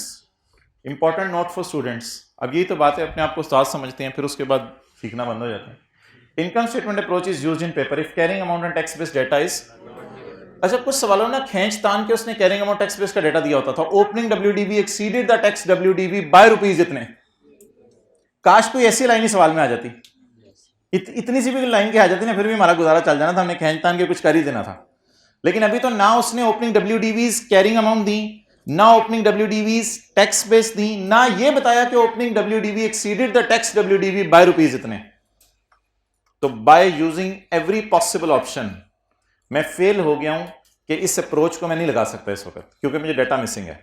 Important note for students. अब यही तो बात है, अपने आप को उस्ताद समझते हैं, फिर उसके बाद सीखना बंद हो जाता है। Income statement approach is used in paper if carrying amount and tax based data is. अच्छा, कुछ सवालों ने खींच तान के उसने कैरिंग अमाउंट टैक्स बेस्ड का डेटा दिया होता था। Opening WDV exceeded the tax WDV by rupees इतने। काश कोई ऐसी लाइन ही सवाल में आ जाती, इतनी सी भी लाइन की आ जाती ना, फिर भी हमारा गुजारा चल जाना था, हमने खींच तान के कुछ कर ही देना था। लेकिन अभी तो ना उसने ओपनिंग डब्ल्यूडीवीज कैरिंग अमाउंट दी, ना ओपनिंग डब्ल्यूडीवीज टैक्स बेस दी, ना ये बताया कि opening WDV exceeded the tax WDV by rupees इतने। तो by using every possible option मैं फेल हो गया हूं कि इस अप्रोच को मैं नहीं लगा सकता इस वक्त, क्योंकि मुझे डाटा मिसिंग है।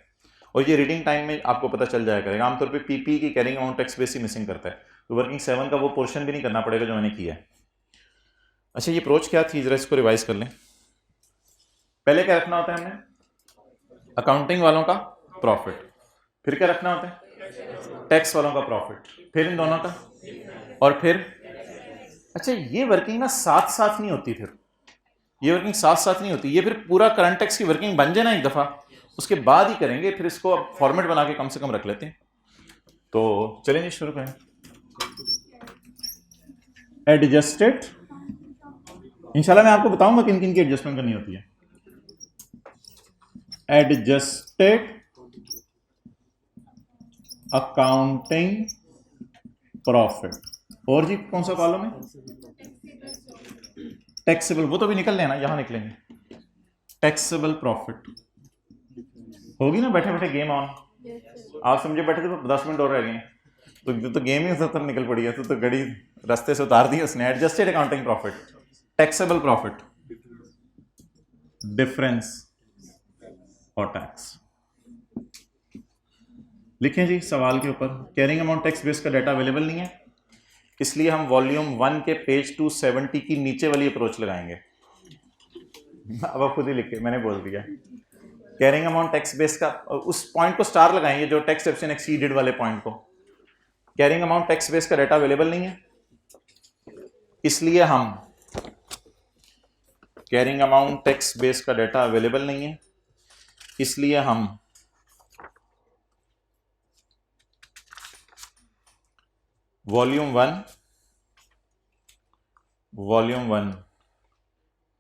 और ये रीडिंग टाइम में आपको पता चल जाया करेगा। आमतौर पे पीपी की कैरिंग अमाउंट टैक्स बेस ही मिसिंग करता है, तो वर्किंग 7 का वो पोर्शन भी नहीं करना पड़ेगा जो मैंने किया है। अच्छा, ये अप्रोच क्या थी, जरा इसको रिवाइज कर लें। पहले क्या रखना होता है हमने? अकाउंटिंग वालों का प्रॉफिट। फिर क्या रखना होता है? टैक्स वालों का प्रॉफिट। फिर इन दोनों का, और फिर अच्छा ये वर्किंग ना साथ साथ नहीं होती, फिर ये वर्किंग साथ साथ नहीं होती, ये फिर पूरा करंट टैक्स की वर्किंग बन जाए ना एक दफा, उसके बाद ही करेंगे। फिर इसको अब फॉर्मेट बना के कम से कम रख लेते हैं। तो चलेंगे, शुरू करें। एडजस्टेड, इंशाल्लाह मैं आपको बताऊंगा किन किन की एडजस्टमेंट करनी होती है। Adjusted accounting profit. और जी कौन सा कॉलम है? टैक्सेबल, वो तो भी निकल लेना, यहां निकलेंगे। टैक्सेबल प्रॉफिट होगी ना, बैठे बैठे गेम ऑन। आप समझे बैठे थे, 10 मिनट और रह गए, तो गेम ही तब निकल पड़ी है, तो गड़ी रास्ते से उतार दी उसने। Adjusted accounting profit, taxable profit, difference और टैक्स। लिखें जी सवाल के ऊपर। कैरिंग अमाउंट टैक्स बेस का डाटा अवेलेबल नहीं है, इसलिए हम वॉल्यूम 1 के पेज 270 की नीचे वाली अप्रोच लगाएंगे। अब आप खुद ही लिखे, मैंने बोल दिया। कैरिंग अमाउंट टैक्स बेस का उस पॉइंट को स्टार लगाएंगे जो टैक्स डेप्रिसिएशन एक्सीडेड वाले पॉइंट को। कैरिंग अमाउंट टैक्स बेस का डाटा अवेलेबल नहीं है, इसलिए हम कैरिंग अमाउंट टैक्स बेस का डाटा अवेलेबल नहीं है, इसलिए हम volume one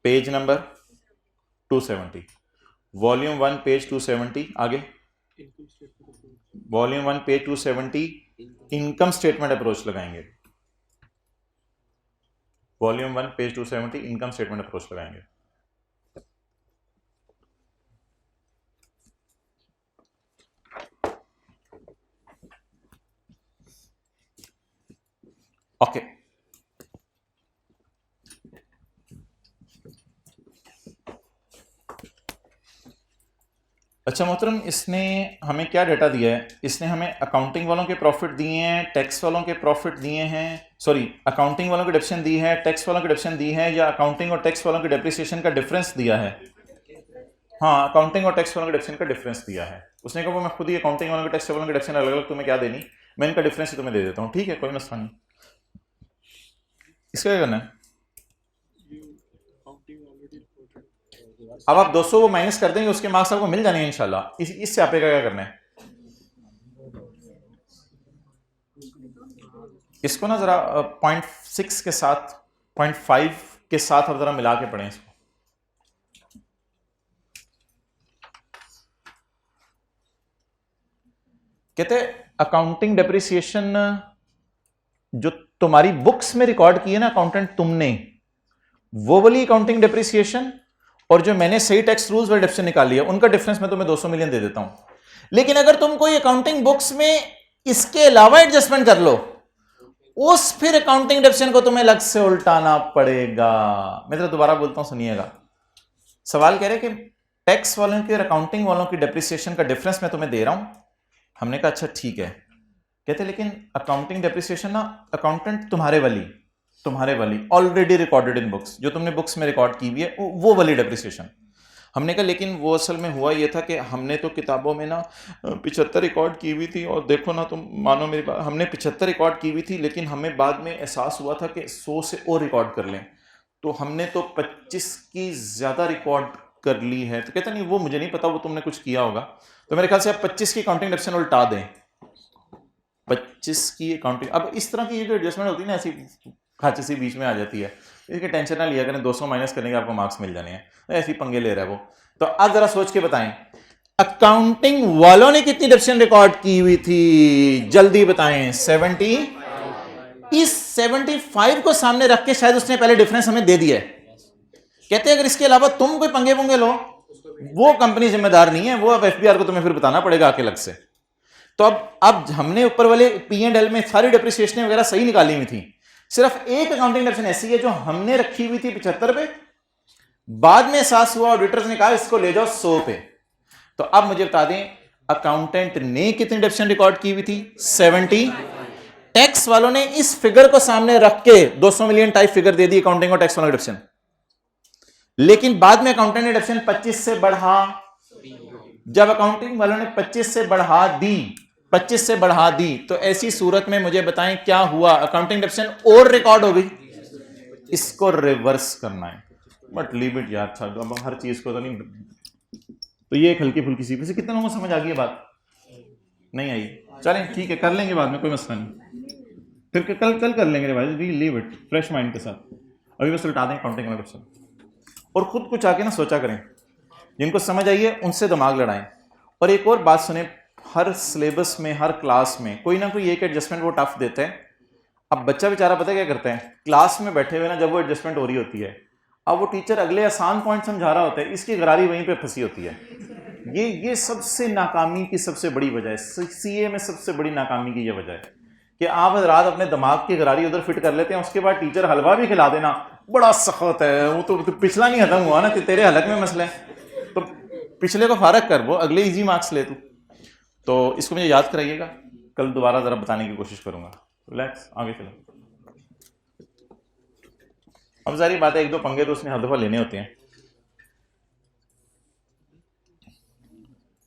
page number 270, volume 1 page 270, आगे volume 1 page 270 income statement approach लगाएंगे, volume 1 page 270 income statement approach लगाएंगे। ओके, अच्छा मोहतरम, इसने हमें क्या डाटा दिया है? इसने हमें अकाउंटिंग वालों के प्रॉफिट दिए हैं, टैक्स वालों के प्रॉफिट दिए हैं, सॉरी अकाउंटिंग वालों की डिडक्शन दी है, टैक्स वालों की डिडक्शन दी है, या अकाउंटिंग और टैक्स वालों की डेप्रिसिएशन का डिफरेंस दिया है? हाँ, अकाउंटिंग और टैक्स वालों की डिडक्शन का डिफरेंस दिया है। उसने कहा मैं खुद ही अकाउंटिंग वालों के टैक्स वालों की डिडक्शन अलग अलग तुम्हें क्या देनी, मैं इनका डिफरेंस ही तुम्हें दे देता हूँ, ठीक है, कोई मसला नहीं। इसका क्या करना है? अब आप 200 वो माइनस कर देंगे, उसके मार्क्स आपको मिल जाने हैं इंशाल्लाह। इससे आपका क्या करना है? इसको ना जरा 0.6 के साथ 0.5 के साथ आप जरा मिला के पढ़ें इसको। कहते अकाउंटिंग डेप्रिसिएशन जो तुम्हारी बुक्स में रिकॉर्ड की है ना अकाउंटेंट तुमने, वो वाली अकाउंटिंग डेप्रिसिएशन और जो मैंने सही टैक्स रूल्स वाली डेप्रिसिएशन निकाली है, उनका डिफरेंस मैं तुम्हें 200 मिलियन दे देता हूं। लेकिन अगर तुम कोई अकाउंटिंग बुक्स में इसके अलावा एडजस्टमेंट कर लो, उस फिर अकाउंटिंग डेप्रिसिएशन को तुम्हें अलग से उल्टाना पड़ेगा। मैं तो दोबारा बोलता हूं, सुनिएगा। सवाल कह रहे कि टैक्स वालों की और अकाउंटिंग वालों की डेप्रिसिएशन का डिफरेंस मैं तुम्हें दे रहा हूं। हमने कहा अच्छा ठीक है। कहते लेकिन अकाउंटिंग डेप्रिसिएशन ना अकाउंटेंट तुम्हारे वाली ऑलरेडी रिकॉर्डेड इन बुक्स, जो तुमने बुक्स में रिकॉर्ड की हुई है वो वाली डेप्रिसिएशन। हमने कहा लेकिन वो असल में हुआ ये था कि हमने तो किताबों में ना 75 रिकॉर्ड की हुई थी, और देखो ना तुम मानो मेरी बात, हमने 75 रिकॉर्ड की हुई थी, लेकिन हमें बाद में एहसास हुआ था कि 100 से और रिकॉर्ड कर लें, तो हमने तो 25 की ज़्यादा रिकॉर्ड कर ली है। तो कहता नहीं वो मुझे नहीं पता, वो तुमने कुछ किया होगा। तो मेरे ख्याल से आप 25 की अकाउंटिंग डेप्रिसिएशन उल्टा दें, 25 की अकाउंटिंग। अब इस तरह की ये जो एडजस्टमेंट होती है ना, ऐसी खांचे सी बीच में आ जाती है, इसकी टेंशन ना लिया करें, 200 माइनस करने के आपको मार्क्स मिल जाने हैं, तो ऐसी पंगे ले रहा है वो। तो अब जरा सोच के बताएं, अकाउंटिंग वालों ने कितनी डेप्रिसिएशन रिकॉर्ड की हुई थी? जल्दी बताएं। 70। इस 75 को सामने रख के शायद उसने पहले डिफरेंस हमें दे दिया है। कहते हैं अगर इसके अलावा तुम कोई पंगे पुंगे लो, वो कंपनी जिम्मेदार नहीं है, वो अब एफबीआर को तुम्हें फिर बताना पड़ेगा आके अलग से। तो अब हमने ऊपर वाले P&L में सारी डेप्रिसिएशन वगैरह सही निकाली हुई थी, सिर्फ एक अकाउंटिंग डेप्रिसिएशन ऐसी है जो हमने रखी हुई थी 75 पे, बाद में एहसास हुआ ऑडिटर्स ने कहा इसको ले जाओ 100 पे। तो अब मुझे बता दें अकाउंटेंट ने कितनी डेप्रिसिएशन रिकॉर्ड की हुई थी? 70। टैक्स वालों ने इस फिगर को सामने रख के 200 million type figure they the accounting और टैक्स वालों की डेप्रिसिएशन, लेकिन बाद में अकाउंटेंट ने डेप्रिसिएशन 25 से बढ़ा। जब अकाउंटिंग वालों ने 25 से बढ़ा दी तो ऐसी सूरत में मुझे बताएं क्या हुआ? अकाउंटिंग डेप्रिसिएशन और रिकॉर्ड हो गई। इसको रिवर्स करना है, बट लीव इट यार, अब हर चीज को तो नहीं। तो ये एक हल्की फुल्की सी, वैसे कितने लोगों को समझ आ गई बात? नहीं आई? चलें ठीक है, कर लेंगे बाद में, कोई मसला नहीं, फिर कल कर लेंगे भाई, लीव इट फ्रेश माइंड के साथ। अभी बस उल्टा दें अकाउंटिंग वाला क्वेश्चन, और खुद कुछ आके ना सोचा करें, जिनको समझ आई है उनसे दिमाग लड़ाएं। और एक और बात सुने, हर सिलेबस में हर क्लास में कोई ना कोई एक एडजस्टमेंट वो टफ देते हैं। अब बच्चा बेचारा पता क्या करते हैं, क्लास में बैठे हुए ना जब वो एडजस्टमेंट हो रही होती है, अब वो टीचर अगले आसान पॉइंट समझा रहा होता है, इसकी गरारी वहीं पे फंसी होती है। ये सबसे नाकामी की सबसे बड़ी वजह है, सीए में सबसे बड़ी नाकामी की ये वजह है कि आप रात अपने दिमाग की गरारी उधर फिट कर लेते हैं, उसके बाद टीचर हलवा भी खिला देना, बड़ा सख्त है वो, तो पिछला नहीं खत्म हुआ ना, तेरे हलक में मसला है, तो पिछले को फारक कर, वो अगले इजी मार्क्स ले तू। तो इसको मुझे याद कराइएगा, कल दोबारा जरा बताने की कोशिश करूंगा। रिलैक्स, आगे चलो। अब सारी बात है, एक दो पंगे तो उसने हर दफा लेने होते हैं।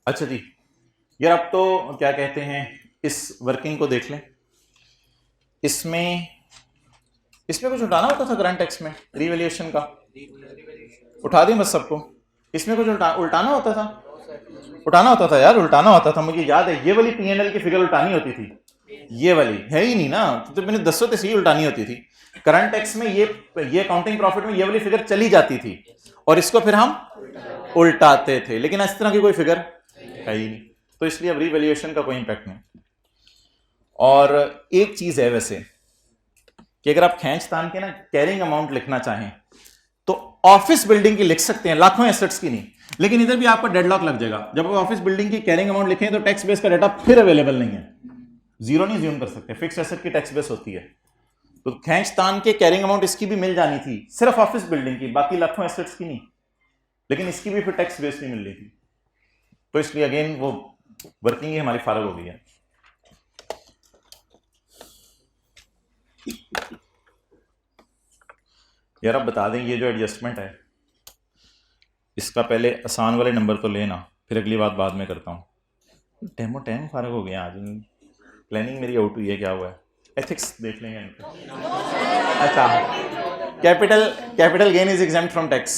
अच्छा जी यार, अब तो क्या कहते हैं, इस वर्किंग को देख लें। इसमें कुछ उठाना होता था करंट टैक्स में रिवैल्यूएशन का, उठा दें बस सबको। इसमें कुछ उल्टाना होता था, उठाना होता था यार, उल्टाना होता था। मुझे याद है ये वाली P&L की फिगर उल्टानी होती थी, ये वाली है ही नहीं ना, तो मैंने 10 तो सही उल्टानी होती थी। करंट टैक्स में ये अकाउंटिंग प्रॉफिट में ये वाली फिगर चली जाती थी और इसको फिर हम उल्टाते थे, लेकिन इस तरह की कोई फिगर है ही नहीं, तो इसलिए अब रिवैल्यूएशन का कोई इंपैक्ट नहीं। और एक चीज है वैसे कि अगर आप खींच तान के ना कैरिंग अमाउंट लिखना चाहें तो ऑफिस बिल्डिंग की लिख सकते हैं, लाखों एसेट्स की नहीं, लेकिन इधर भी आपका डेडलॉक लग जाएगा। जब आप ऑफिस बिल्डिंग की कैरिंग अमाउंट लिखें तो टैक्स बेस का डाटा फिर अवेलेबल नहीं है, जीरो नहीं ज्यूम कर सकते, फिक्स एसेट की टैक्स बेस होती है। तो खींच तान के कैरिंग अमाउंट इसकी भी मिल जानी थी, सिर्फ ऑफिस बिल्डिंग की, बाकी लाखों एसेट्स की नहीं, लेकिन इसकी भी फिर टैक्स बेस नहीं मिल रही थी। तो इसलिए अगेन वो वर्किंग ही हमारी फारग हो गई है। यार आप बता दें ये जो एडजस्टमेंट है इसका पहले आसान वाले नंबर तो लेना, फिर अगली बात बाद में करता हूँ। टाइम फारग हो गया आज, प्लानिंग मेरी आउट हुई है, क्या हुआ है, एथिक्स देख लेंगे इनका। अच्छा, capital gain is exempt from tax,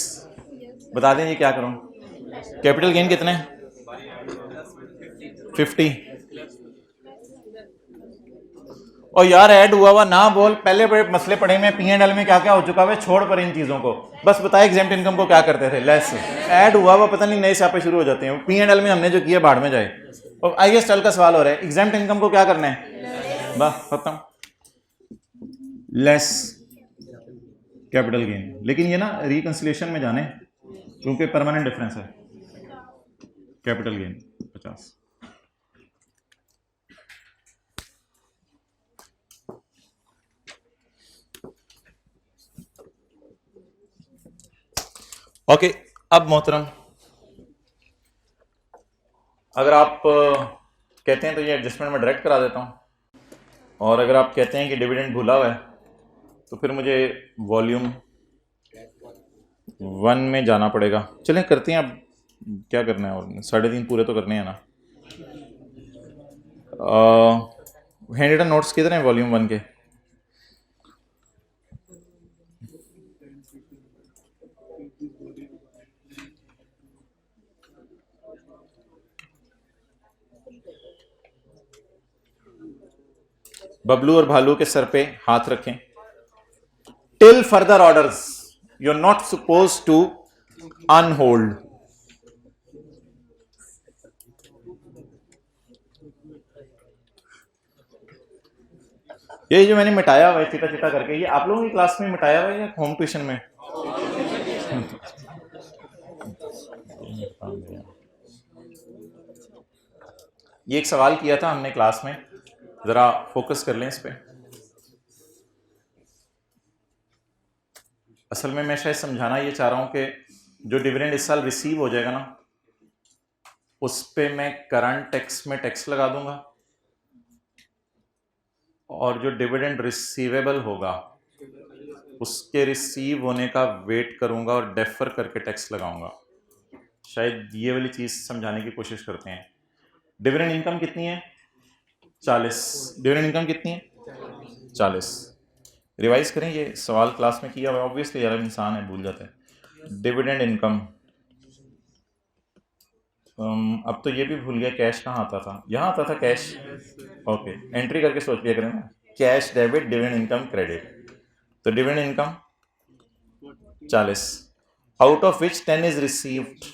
बता दें ये क्या करूँ। कैपिटल गेन कितने 50। और यार ऐड हुआ ना बोल, पहले बड़े मसले पड़े में P&L में क्या क्या हो चुका है, छोड़ पर इन चीजों को, बस बताए एग्जेम्प्ट इनकम को क्या करते थे, लेस ऐड हुआ पता नहीं नए स्यापे शुरू हो जाते हैं। P&L में हमने जो किया भाड़ में जाए। और ISL का सवाल हो रहा है, एग्जेम्प्ट इनकम को क्या करना है, बस खत्म, लेस कैपिटल गेन। लेकिन ये ना रिकंसिलिएशन में जाने, क्योंकि परमानेंट डिफरेंस है। Capital gain 50। ओके, अब मोहतरम अगर आप कहते हैं तो ये एडजस्टमेंट मैं डायरेक्ट करा देता हूँ, और अगर आप कहते हैं कि डिविडेंड भूला हुआ है तो फिर मुझे वॉल्यूम 1 में जाना पड़ेगा। चलें करते हैं, अब क्या करना है, और 3.5 पूरे तो करने हैं ना। हैंड रिटन नोट्स कितने हैं वॉल्यूम 1 के? बबलू और भालू के सर पे हाथ रखें। Till further orders you are not suppose to unhold. ये जो मैंने मिटाया हुआ है चिटा चिटा करके, ये आप लोगों की क्लास में मिटाया हुआ है या होम ट्यूशन में? ये एक सवाल किया था हमने क्लास में, जरा फोकस कर लें इस पे। असल में मैं शायद समझाना ये चाह रहा हूं कि जो डिविडेंड इस साल रिसीव हो जाएगा ना, उस पे मैं करंट टैक्स में टैक्स लगा दूंगा, और जो डिविडेंड रिसीवेबल होगा उसके रिसीव होने का वेट करूंगा और डेफर करके टैक्स लगाऊंगा। शायद ये वाली चीज समझाने की कोशिश करते हैं। डिविडेंड इनकम कितनी है? 40। डिविडेंड इनकम कितनी है? 40। रिवाइज करें, ये सवाल क्लास में किया हुआ, ऑब्वियसली यार इंसान है भूल जाता है। डिविडेंड इनकम, अब तो ये भी भूल गया कैश कहाँ आता था, यहाँ आता था कैश। ओके, एंट्री करके सोच लिया करें ना, cash debit dividend income credit. तो dividend income 40, out of which 10 is received,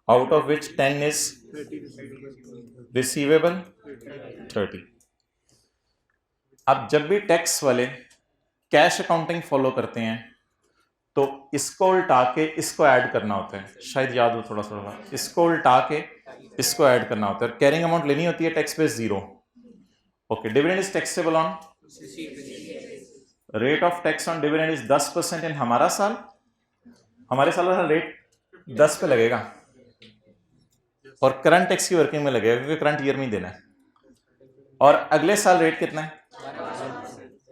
out of which 10 is receivable 30। अब जब भी टैक्स वाले कैश अकाउंटिंग फॉलो करते हैं तो इसको उल्टा के इसको ऐड करना होता है, शायद याद हो थोड़ा थोड़ा, इसको उल्टा के इसको ऐड करना होता है, कैरिंग अमाउंट लेनी होती है, tax base 0। Okay, dividend is taxable on, rate of tax on dividend is 10% इन हमारे साल वाला रेट 10 पे लगेगा, और करंट टैक्स की वर्किंग में लगेगा क्योंकि करंट ईयर में ही देना है। और अगले साल रेट कितना है?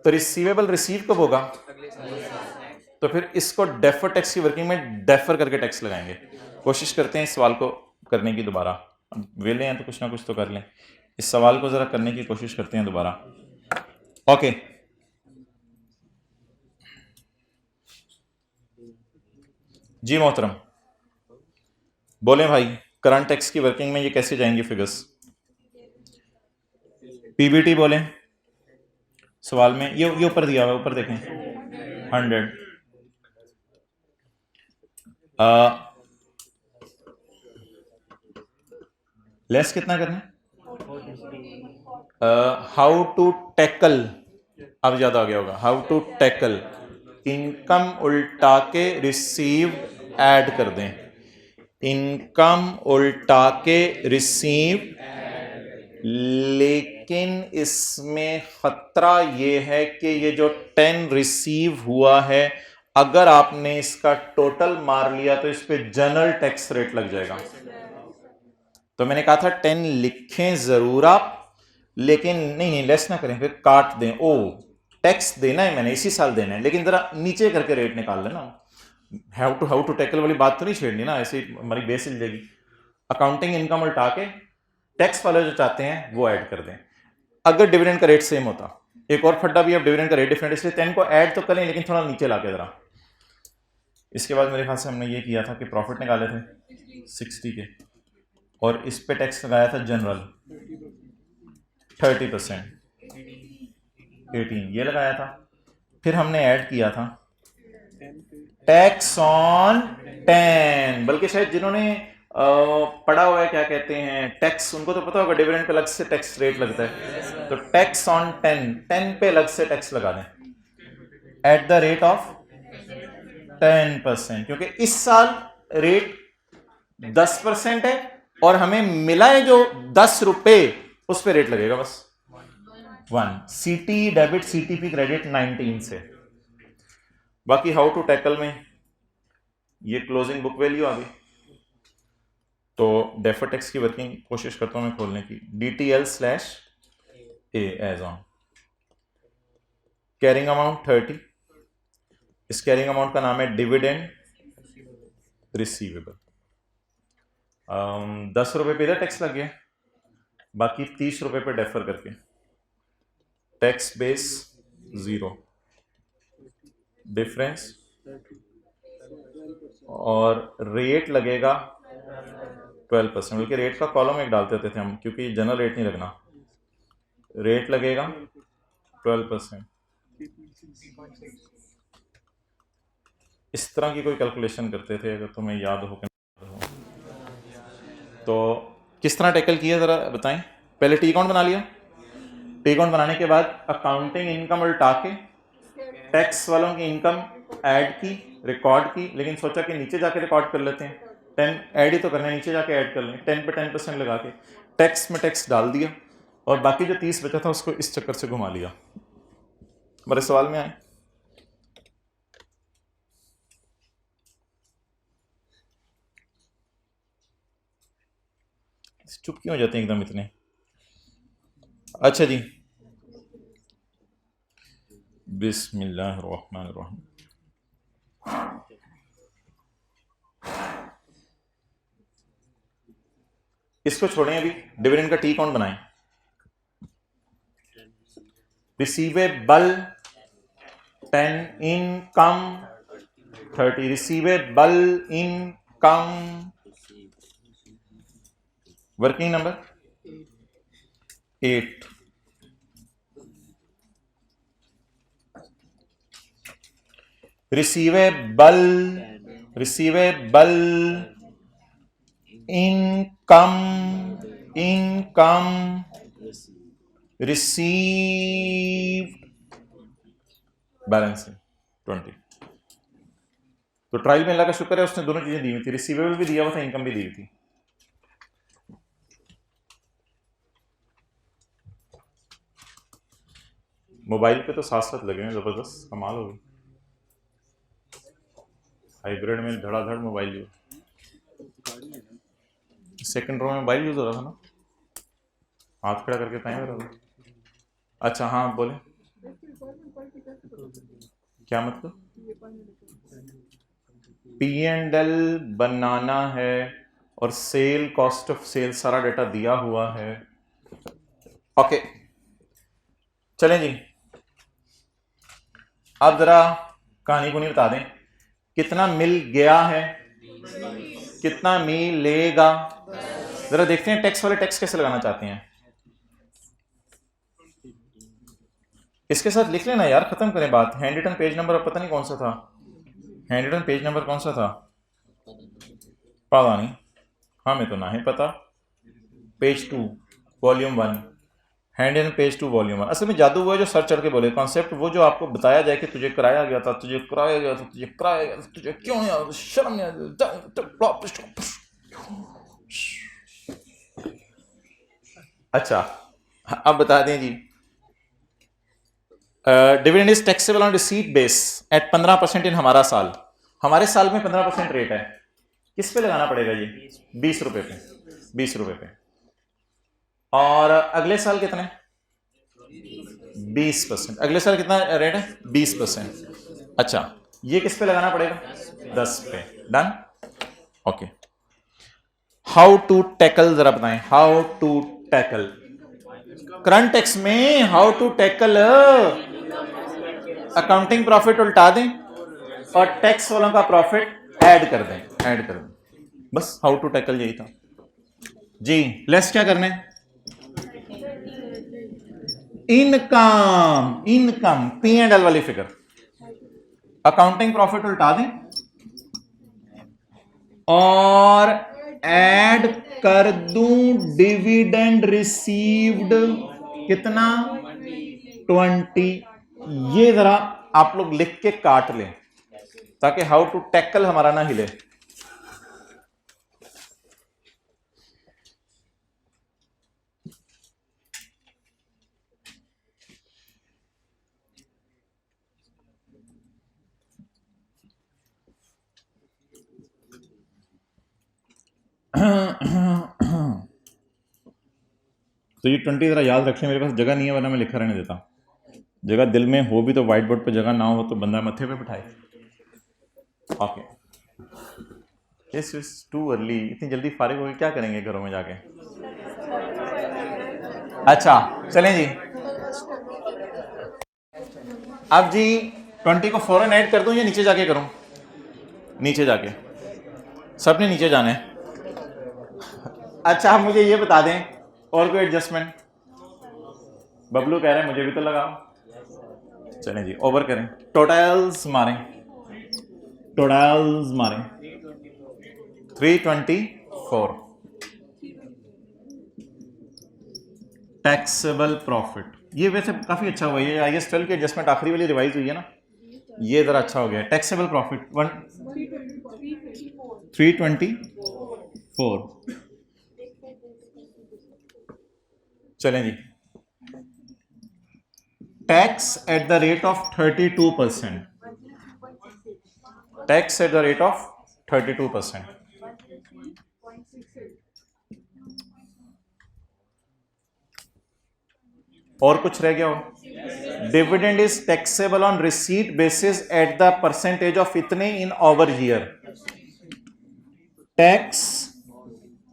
तो रिसीवेबल रिसीव कब होगा? तो फिर इसको डेफर टैक्स की वर्किंग में डेफर करके टैक्स लगाएंगे। कोशिश करते हैं इस सवाल को करने की दोबारा, वेले हैं तो कुछ ना कुछ तो कर लें। इस सवाल को जरा करने की कोशिश करते हैं दोबारा। ओके जी मोहतरम, बोलें भाई, करंट टैक्स की वर्किंग में ये कैसे जाएंगे फिगर्स? पीबीटी बोलें सवाल में, ये ऊपर दिया हुआ है, ऊपर देखें 100। लेस कितना करना है? हाउ टू टैकल, अब ज्यादा आ गया होगा, हाउ टू टैकल इनकम उल्टा के रिसीव ऐड कर दें, इनकम उल्टा के रिसीव, लेकिन इसमें खतरा ये है कि ये जो 10 रिसीव हुआ है, अगर आपने इसका टोटल मार लिया तो इस पे जनरल टैक्स रेट लग जाएगा। तो मैंने कहा था 10 लिखें जरूर आप, लेकिन नहीं लेस ना करें, फिर काट दें। ओ टैक्स देना है मैंने इसी साल देना है, लेकिन जरा नीचे करके रेट निकाल लेना। हाउ टू टैकल वाली बात तो नहीं छेड़नी ना, ऐसे हमारी बेस हिल जाएगी। अकाउंटिंग इनकम उल्टा के टैक्स वाले जो चाहते हैं वो ऐड कर दें, अगर डिविडेंड का रेट सेम होता। एक और फड्डा भी, अब डिविडेंड का रेट डिफरेंट, इसलिए 10 को ऐड तो करें लेकिन थोड़ा नीचे लाके जरा। इसके बाद मेरे ख्याल से हमने ये किया था कि प्रॉफिट निकाले थे 60 के, और इस पे टैक्स लगाया था जनरल 30%, 18 ये लगाया था। फिर हमने ऐड किया था टैक्स ऑन 10, बल्कि शायद जिन्होंने पढ़ा हुआ है क्या कहते हैं टैक्स, उनको तो पता होगा डिविडेंड पे अलग से टैक्स रेट लगता है। तो टैक्स ऑन 10 पे अलग से टैक्स लगा दें एट द रेट ऑफ 10%, क्योंकि इस साल रेट 10% है और हमें मिला है जो 10 रुपए, उस पे रेट लगेगा बस 1। सीटी डेबिट, सीटीपी क्रेडिट 19 से। बाकी हाउ टू टैकल में ये क्लोजिंग बुक वैल्यू आ गई, तो डेफर टैक्स की वर्किंग कोशिश करता हूं मैं खोलने की। DTL/A as on, carrying amount 30, इस कैरिंग अमाउंट का नाम है डिविडेंड रिसीवेबल। 10 रुपए पे इधर टैक्स लग गया, बाकी 30 रुपए पे डेफर करके टैक्स बेस 0, डिफरेंस, और रेट लगेगा 12%। बल्कि रेट का कॉलम एक डालते थे हम, क्योंकि जनरल रेट नहीं लगना, रेट लगेगा 12%। इस तरह की कोई कैलकुलेशन करते थे, अगर तुम्हें याद हो कि तो किस तरह टैकल किया जरा बताएं। पहले टी अकाउंट बना लिया, टी अकाउंट बनाने के बाद अकाउंटिंग इनकम उल्टा के टैक्स वालों की इनकम ऐड की, रिकॉर्ड की, लेकिन सोचा कि नीचे जाके रिकॉर्ड कर लेते हैं, 10 ऐड ही तो करना है, नीचे जाके ऐड कर लें। 10 पे 10% लगा के टैक्स में टैक्स डाल दिया, और बाकी जो 30 बचा था उसको इस चक्कर से घुमा लिया। मेरे सवाल में आए? चुप क्यों हो जाते हैं एकदम इतने? अच्छा जी, बिस्मिल्लाहिर्रहमानिर्रहीम। इसको छोड़ें, अभी डिविडेंड का टी अकाउंट बनाएं। Receivable 10, income 30, receivable income, working number 8, receivable income received balance 20। तो ट्रायल में अल्लाह का शुक्र है उसने दोनों चीजें दी हुई थी, रिसीवेबल भी दिया हुआ था, इनकम भी दी हुई थी। मोबाइल पे तो साथ साथ लगे हैं, जबरदस्त कमाल हो गई, हाइब्रिड में धड़ाधड़ मोबाइल यूज। सेकंड रो में मोबाइल यूज हो रहा था ना, हाथ खड़ा करके टाइम रहा। अच्छा हाँ बोले, क्या मतलब? P&L बनाना है और सेल, कॉस्ट ऑफ सेल, सारा डेटा दिया हुआ है। ओके चलें जी, अब जरा कहानी को नहीं बता दें, कितना मिल गया है, कितना मिलेगा। जरा देखते हैं टैक्स वाले टैक्स कैसे लगाना चाहते हैं। इसके साथ लिख लेना यार, खत्म करें बात। हैंड रिटन पेज नंबर अब पता नहीं कौन सा था, हैंड रिटन पेज नंबर कौन सा था पता नहीं, हमें तो ना है पता। Page 2 volume 1, hand written page 2 volume 1। असल में जादू वो है जो सर चढ़ के बोले, कॉन्सेप्ट वो जो आपको बताया जाए कि तुझे कराया गया था, तुझे कराया गया था, तुझे कराया गया था, तुझे क्यों नहीं आता, शर्म नहीं आती। अच्छा अब बता दें जी, dividend is taxable on receipt base at 15% in हमारा साल। हमारे साल में 15% रेट है, किस पे लगाना पड़ेगा जी? 20 रुपए पे, 20 रुपए पे। और अगले साल कितने? 20%। अगले साल कितना रेट है? 20%। अच्छा ये किस पे लगाना पड़ेगा? 10 पे। Done, okay. How to tackle, जरा बताएं how to tackle current tax में। How to tackle, accounting profit उल्टा दें और टैक्स वालों का प्रॉफिट ऐड कर दें, ऐड कर दें, बस हाउ टू टैकल यही था जी। लेस क्या करना है? इनकम, इनकम P&L वाली फिगर। अकाउंटिंग प्रॉफिट उल्टा दें और ऐड कर दूं डिविडेंड रिसीव्ड, कितना? 20। ये जरा आप लोग लिख के काट लें ताकि हाउ टू टैकल हमारा ना हिले। तो ये 20 जरा याद रखें, मेरे पास जगह नहीं है वरना मैं लिखा रहने देता। जगह दिल में हो भी तो व्हाइट बोर्ड पे जगह ना हो तो बंदा मत्थे पे बिठाए। Okay, this is too early. इतनी जल्दी फारिग होके क्या करेंगे घरों में जाके? अच्छा चलें जी, अब जी 20 को फौरन ऐड कर दूं या नीचे जाके करूं? नीचे जाके, सबने नीचे जाना है। अच्छा आप मुझे ये बता दें और कोई एडजस्टमेंट? बबलू कह रहे हैं मुझे भी तो लगाओ। चलें जी ओवर करें, टोटल्स मारें, टोटल्स मारें। 324 टैक्सेबल प्रॉफिट। ये वैसे काफी अच्छा हुआ, ये IAS 12 की एडजस्टमेंट आखिरी वाली रिवाइज हुई है ना, ये जरा अच्छा हो गया। Taxable profit 324। चलें जी, tax at the rate of 32%, tax at the rate of 32%। और कुछ रह गया हो? Dividend is taxable on receipt basis at the percentage of इतने in over year. Tax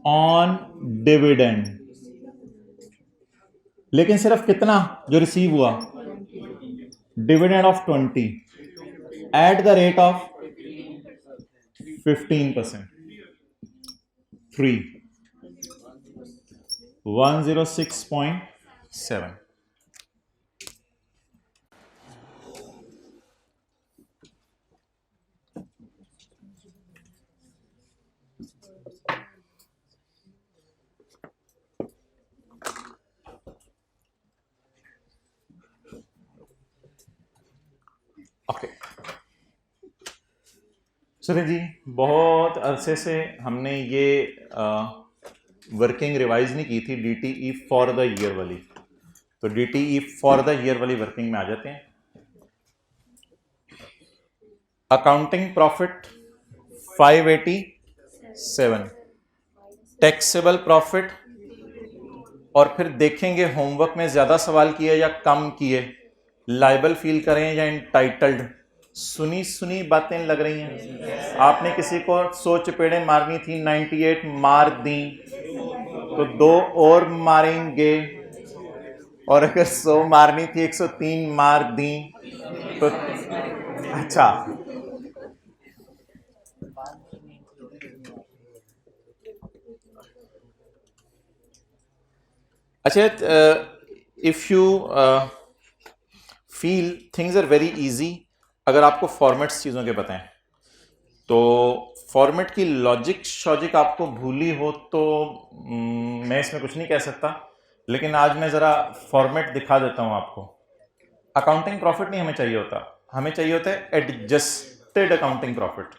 on dividend, लेकिन सिर्फ कितना जो रिसीव हुआ? Dividend of 20 at the rate of 15%। 106.7। Okay Suresh ji, बहुत अरसे से हमने ये वर्किंग रिवाइज नहीं की थी DTE फॉर द ईयर वाली, तो DTE फॉर द ईयर वाली वर्किंग में आ जाते हैं। अकाउंटिंग प्रॉफिट 587, टैक्सेबल प्रॉफिट, और फिर देखेंगे होमवर्क में ज्यादा सवाल किए या कम किए, लाइबल फील करें या इंटाइटल्ड। सुनी सुनी बातें लग रही हैं। आपने किसी को 100 चपेड़ें मारनी थी, 98 मार दी, तो 2 और मारेंगे। और अगर 100 मारनी थी 103 मार दी तो अच्छा अच्छा if you feel things are very easy, अगर आपको फॉर्मेट्स चीज़ों के पता हैं तो फॉर्मेट की लॉजिक शॉजिक आपको भूली हो तो मैं इसमें कुछ नहीं कह सकता, लेकिन आज मैं ज़रा फॉर्मेट दिखा देता हूँ आपको। अकाउंटिंग प्रॉफिट नहीं हमें चाहिए होता, हमें चाहिए होता है adjusted accounting profit.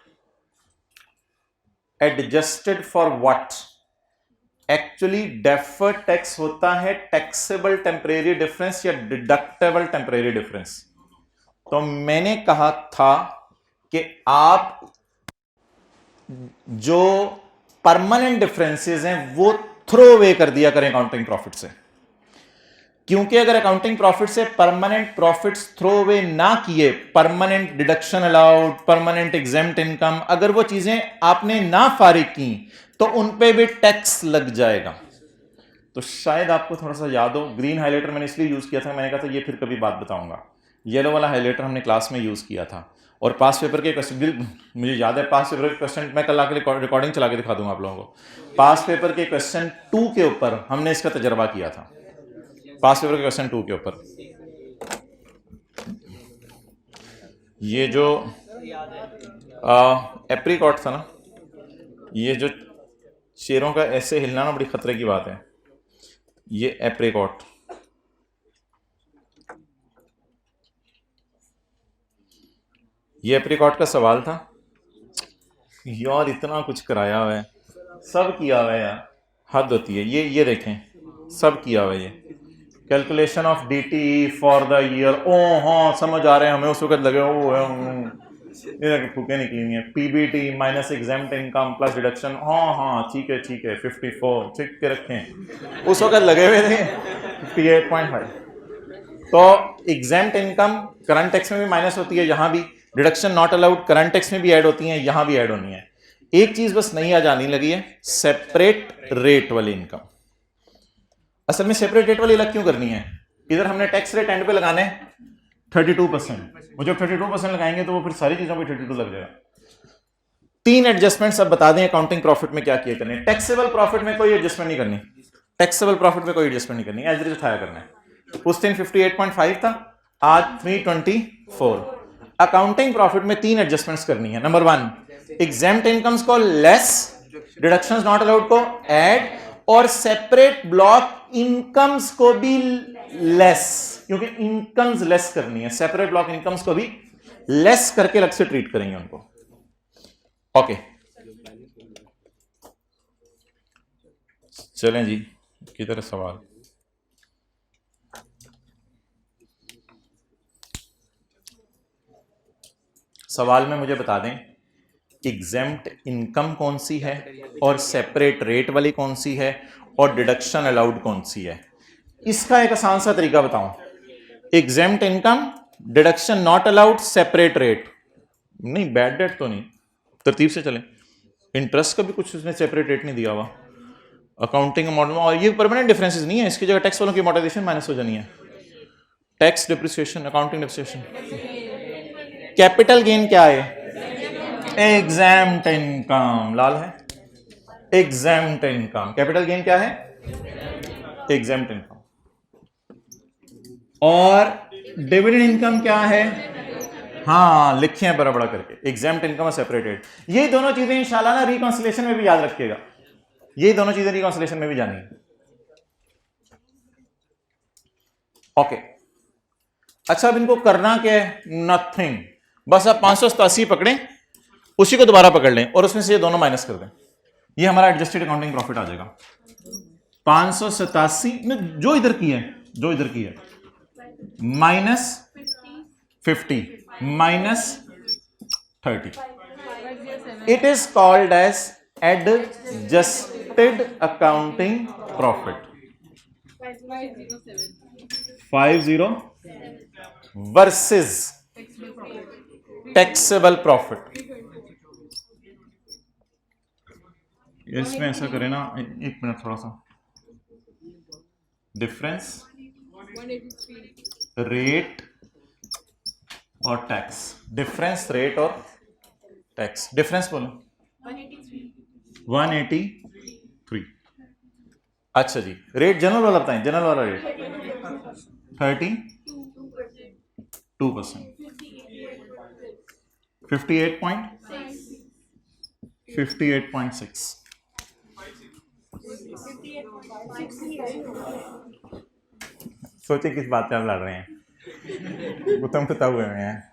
Adjusted for what? Actually deferred tax होता है टैक्सेबल टेम्परेरी डिफरेंस या डिडक्टेबल टेम्परेरी डिफरेंस। तो मैंने कहा था कि आप जो परमानेंट डिफरेंसेस हैं वो थ्रो अवे कर दिया करें अकाउंटिंग प्रॉफिट से, क्योंकि अगर अकाउंटिंग प्रॉफिट से परमानेंट प्रॉफिट्स थ्रो अवे ना किए, permanent deduction allowed, permanent exempt income, अगर वो चीजें आपने ना फारिग की तो उन पे भी टैक्स लग जाएगा। तो शायद आपको थोड़ा सा याद हो, ग्रीन हाइलाइटर मैंने इसलिए यूज किया था, मैंने कहा था ये फिर कभी बात बताऊंगा। येलो वाला हाइलाइटर हमने क्लास में यूज किया था, और पास पेपर के क्वेश्चन, मुझे याद है पास पेपर के क्वेश्चन, मैं कल आके रिकॉर्डिंग चला के दिखा दूंगा आप लोगों को। पास पेपर के क्वेश्चन 2 के ऊपर हमने इसका तजर्बा किया था, पास पेपर के क्वेश्चन 2 के ऊपर। ये जो एप्रीकॉट था ना, ये जो शेरों का ऐसे हिलना ना बड़ी खतरे की बात है। ये एप्रीकॉट, ये एप्रीकॉट का सवाल था यार, इतना कुछ कराया हुआ है, सब किया हुआ है यार, हद होती है। ये देखें, सब किया हुआ है। ये calculation of dt for the year, ओ हाँ समझ आ रहे हैं हमें, उस वक्त लगे ये फूके निकली हुई है। PBT minus exempt income plus deduction, हाँ हाँ ठीक है 54 ठीक के रखें, उस वक्त लगे हुए थे 58.5। तो एग्जाम्प्ट इनकम करंट टैक्स में भी माइनस होती है, यहां भी deduction not allowed current tax में भी ऐड होती है, यहां भी ऐड होनी है। एक चीज बस नहीं आ जानी लगी है, सेपरेट रेट वाली इनकम। असल में सेपरेट रेट वाली अलग क्यों करनी है? इधर हमने टैक्स रेट एंड पे लगाना है 32%, वो जब 32% लगाएंगे तो वो फिर सारी चीजों पे 32 लग जाएगा। 3 एडजस्टमेंट सब बता दें अकाउंटिंग प्रॉफिट में क्या किए करने। टैक्सेबल प्रॉफिट में कोई एडजस्टमेंट नहीं करनी, टैक्सेबल प्रॉफिट में कोई एडजस्टमेंट नहीं करनी, एज इट इज उठाया करना है। उस दिन 58.5 था, आज 324। अकाउंटिंग प्रॉफिट में 3 एडजस्टमेंट्स करनी है। नंबर 1, एग्जेम्प्ट इनकम्स को लेस, डिडक्शंस नॉट अलाउड को ऐड, और सेपरेट ब्लॉक इनकम्स को भी लेस, क्योंकि इनकम्स लेस करनी है, सेपरेट ब्लॉक इनकम्स को भी लेस करके अलग से ट्रीट करेंगे उनको। ओके चलें जी, किधर है सवाल? सवाल में मुझे बता दें एग्जेम्प्ट इनकम कौन सी है और सेपरेट रेट वाली कौन सी है और डिडक्शन अलाउड कौन सी है। इसका एक आसान सा तरीका बताऊं, exempt income, deduction not allowed, separate rate. नहीं बैड डेट तो नहीं, तरतीब से चलें। इंटरेस्ट का भी कुछ उसने सेपरेट रेट नहीं दिया हुआ अकाउंटिंग मॉडल में, और ये परमानेंट डिफरेंसेस नहीं है, इसकी जगह टैक्स वालों की अमोर्टाइजेशन माइनस हो जानी है, tax depreciation, accounting depreciation. Capital gain क्या है? एग्जेम्प्ट इनकम, लाल है एग्जेम्प्ट इनकम। कैपिटल गेन क्या है? Exempt income. और डिविडेंड इनकम क्या है? हाँ लिखे हैं बड़ा बड़ा करके, एग्जेम्प्ट इनकम और सेपरेटेड। ये दोनों चीजें इंशाल्लाह ना रिकॉन्सिलेशन में भी याद रखिएगा, ये दोनों चीजें रिकॉन्सिलेशन में भी जानी है। ओके अच्छा, अब इनको करना क्या है? नथिंग, बस आप 587 पकड़ें, उसी को दोबारा पकड़ लें और उसमें से ये दोनों माइनस कर दें, ये हमारा एडजस्टेड अकाउंटिंग प्रॉफिट आ जाएगा। 587 जो इधर की है, जो इधर की है, minus 50 minus 30, it is called as adjusted accounting profit. 50 versus taxable profit. इसमें ऐसा करें ना, एक मिनट, थोड़ा सा डिफरेंस रेट और टैक्स, डिफरेंस रेट और टैक्स, डिफरेंस बोलो 183। अच्छा जी, रेट जनरल वाला बताएं, जनरल वाला रेट 32%, 58.6। सोचे किस बात पे आप लड़ रहे हैं, गुतम कुता हुए हैं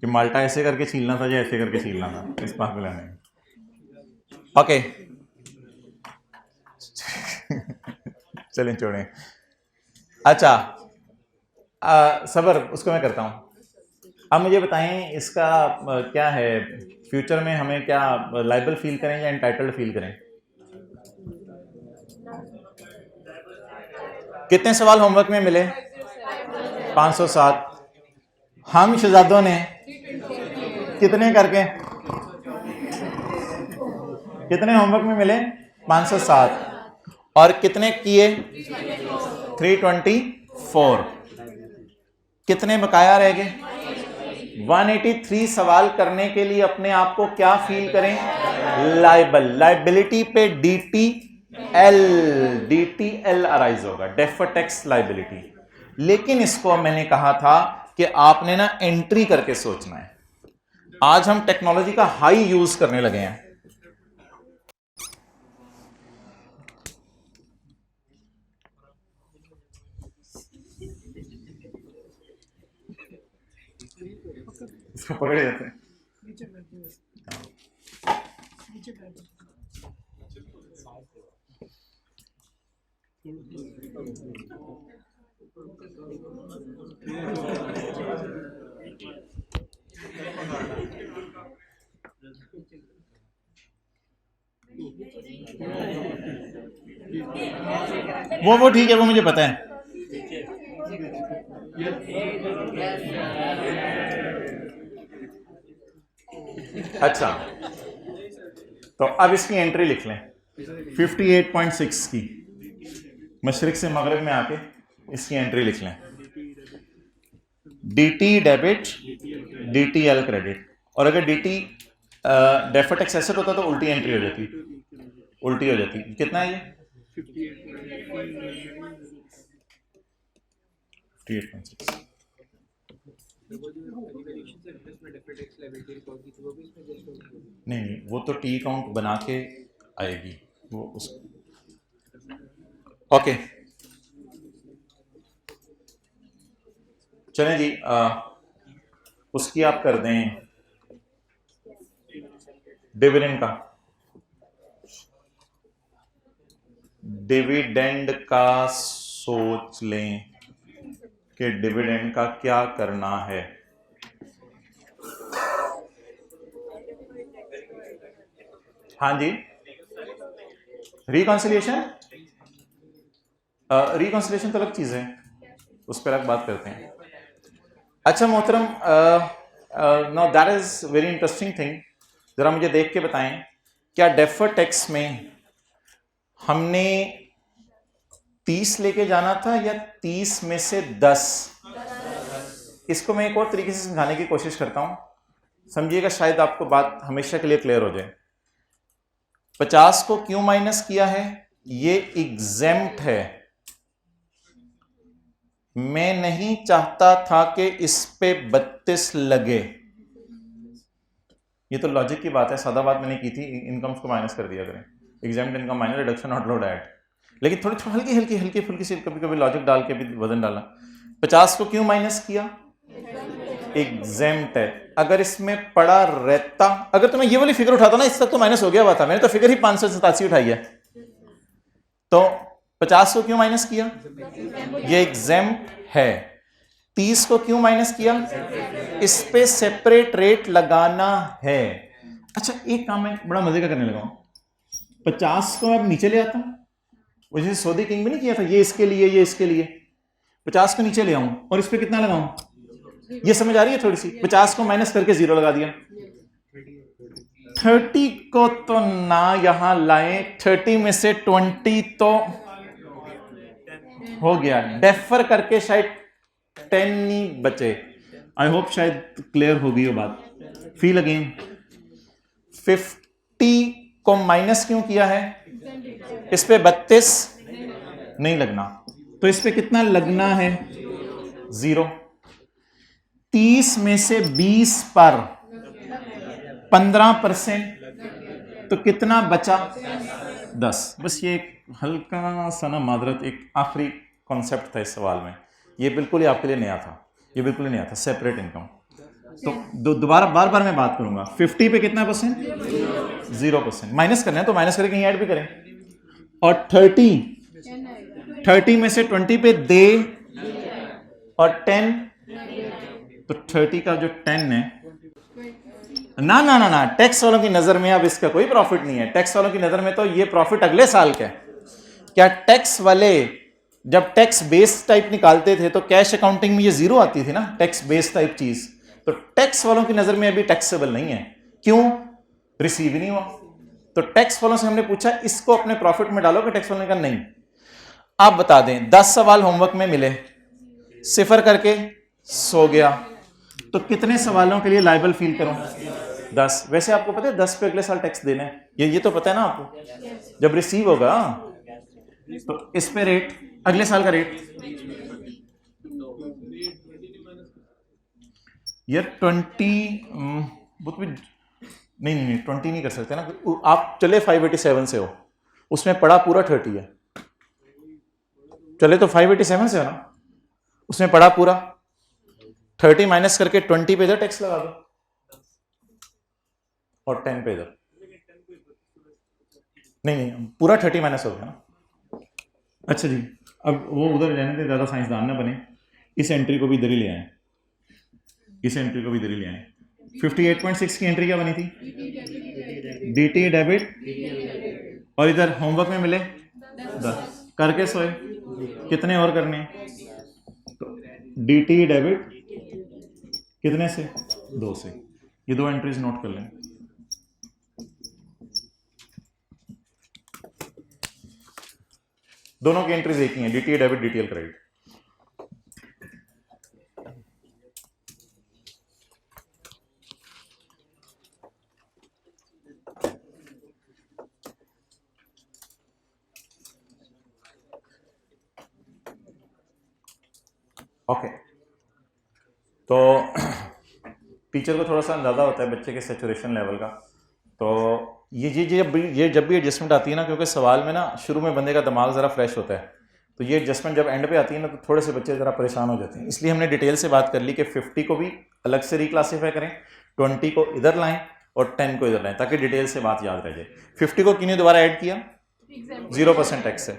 कि माल्टा ऐसे करके छीलना था या ऐसे करके छीलना था, इस बात पे लड़ रहे हैं। ओके चलें छोड़ें। अच्छा सबर, उसको मैं करता हूँ। अब मुझे बताएं इसका क्या है, फ्यूचर में हमें क्या लाइबल फील करें या एंटाइटल्ड फील करें? कितने सवाल होमवर्क में मिले? 507। हम शहजादों ने कितने करके, कितने होमवर्क में मिले? 507। और कितने किए? 324। कितने बकाया रह गए? 183 सवाल करने के लिए अपने आप को क्या फील करें? लाइबल। लाइबिलिटी पे DTL अराइज होगा, डेफर्ड टैक्स लाइबिलिटी। लेकिन इसको मैंने कहा था कि आपने ना एंट्री करके सोचना है। आज हम टेक्नोलॉजी का हाई यूज करने लगे हैं। इसको पकड़े जाते हैं। वो ठीक है, वो मुझे पता है। अच्छा, तो अब इसकी एंट्री लिख लें 58.6 की, मशरिक से मगरब में आके इसकी एंट्री लिख लें। DT debit, DTL credit. और अगर DT डेफर्ड टैक्स एसेट होता तो उल्टी एंट्री हो जाती, उल्टी हो जाती। कितना है ये? 58.6। नहीं, वो तो टी काउंट बना के आएगी वो उस। ओके चलें जी, उसकी आप कर दें डिविडेंड का। डिविडेंड का सोच लें कि डिविडेंड का क्या करना है। हाँ जी, रिकॉन्सिलिएशन, रिकॉन्सिलिएशन तो अलग चीज है, उस पर अलग बात करते हैं। अच्छा मोहतरम, know that is very interesting thing. जरा मुझे देख के बताएं, क्या डेफर्ड टैक्स में हमने 30 लेके जाना था या 30 में से 10? इसको मैं एक और तरीके से समझाने की कोशिश करता हूं, समझिएगा, शायद आपको बात हमेशा के लिए क्लियर हो जाए। 50 को क्यों माइनस किया है? ये एग्जेम्प्ट है। मैं नहीं चाहता था कि इस पे 32 लगे। ये तो लॉजिक की बात है, सादा बात मैंने की थी, इनकम्स को माइनस कर दिया करें, exempt income minus reduction not load add. लेकिन थोड़ी हल्की फुल्की सी कभी कभी लॉजिक डाल के भी वजन डाला। 50 को क्यों माइनस किया? एग्जेम्प्ट है। अगर इसमें पड़ा रहता, अगर तुम्हें ये वाली फिगर उठाता ना, इस तक तो माइनस हो गया हुआ था, मैंने तो फिगर ही 587 उठाई है। तो 50 को क्यों माइनस किया? ये एग्जेम्प्ट है। 30 को क्यों माइनस किया? इस पे सेपरेट रेट लगाना है। अच्छा एक काम मैं बड़ा मजे का करने लगा हूं, 50 को अब नीचे ले आता हूं, वो जैसे सौदे किंग में नहीं किया था, ये इसके लिए ये इसके लिए, 50 को नीचे ले आऊं और इस पे कितना लगाऊं? ये समझ आ रही है थोड़ी सी? 50 को माइनस करके 0 लगा दिया। 30 को तो ना यहां लाएं, 30 में से 20 तो हो गया, डेफर करके शायद 10 नहीं बचे। आई होप शायद क्लियर होगी वो बात। फील अगेन 50 को माइनस क्यों किया है? इस पे 32 नहीं लगना, तो इस पे कितना लगना है? 0। 30 में से 20 पर 15%, तो कितना बचा? 10। बस ये एक हल्का सा ना मादरत, एक आखिरी कॉन्सेप्ट था इस सवाल में, ये बिल्कुल ही आपके लिए नया था, ये बिल्कुल ही नया था, सेपरेट इनकम। तो दोबारा बार बार मैं बात करूंगा, 50 पे कितना परसेंट? 0%। माइनस करना है तो माइनस करके कहीं ऐड भी करें। और 30 में से 20 पे दे और 10, तो 30 का जो 10 है, ना ना ना ना, टैक्स वालों की नजर में अब इसका कोई प्रॉफिट नहीं है। टैक्स वालों की नजर में तो ये प्रॉफिट अगले साल का है। क्या टैक्स वाले जब टैक्स बेस टाइप निकालते थे तो कैश अकाउंटिंग में ये 0 आती थी ना, टैक्स बेस टाइप चीज। तो टैक्स वालों की नजर में अभी टैक्सेबल नहीं है। क्यों? रिसीव ही नहीं हुआ। तो टैक्स वालों से हमने पूछा इसको अपने प्रॉफिट में डालो, कि टैक्स वालों ने कहा नहीं। आप बता दें, 10 सवाल होमवर्क में मिले, सिफर करके सो गया, तो कितने सवालों के लिए लायबल फील करूं? 10। वैसे आपको पता है 10 पे अगले साल टैक्स देना है, ये तो पता है ना आपको। जब रिसीव होगा तो इस पे रेट, अगले साल का रेट यार 20, नहीं 20 नहीं कर सकते ना आप। चले 587 से हो, उसमें पड़ा पूरा 30 है। चले तो 587 से हो ना, उसमें पड़ा पूरा 30 माइनस करके 20 पे इधर टैक्स लगा दो और 10 पे इधर। नहीं पूरा 30 माइनस हो गया ना। अच्छा जी, अब वो उधर रहने दे, ज्यादा साइंसदान ना बने। इस एंट्री को भी इधर ही ले आए, इस एंट्री को भी इधर ही ले आए। 58.6 की एंट्री क्या बनी थी? डीटी डेबिट, और इधर होमवर्क में मिले 10 करके सोए। कितने और करने? तो डीटी डेबिट कितने से? 2 से। ये 2 एंट्रीज नोट कर लें। दोनों की एंट्रीज एक ही हैं, DTA debit, DTL credit. Okay, तो टीचर को थोड़ा सा अंदाजा होता है बच्चे के सेचुरेशन लेवल का। तो ये जब भी एडजस्टमेंट आती है ना, क्योंकि सवाल में ना शुरू में बंदे का दिमाग ज़रा फ्रेश होता है, तो ये एडजस्टमेंट जब एंड पे आती है ना तो थोड़े से बच्चे ज़रा परेशान हो जाते हैं। इसलिए हमने डिटेल से बात कर ली कि 50 को भी अलग से रिक्लासीफाई करें, 20 को इधर लाएं और 10 को इधर लाएं, ताकि डिटेल से बात याद रह जाए। 50 को किन्हीं दोबारा ऐड किया? 0% टैक्स है।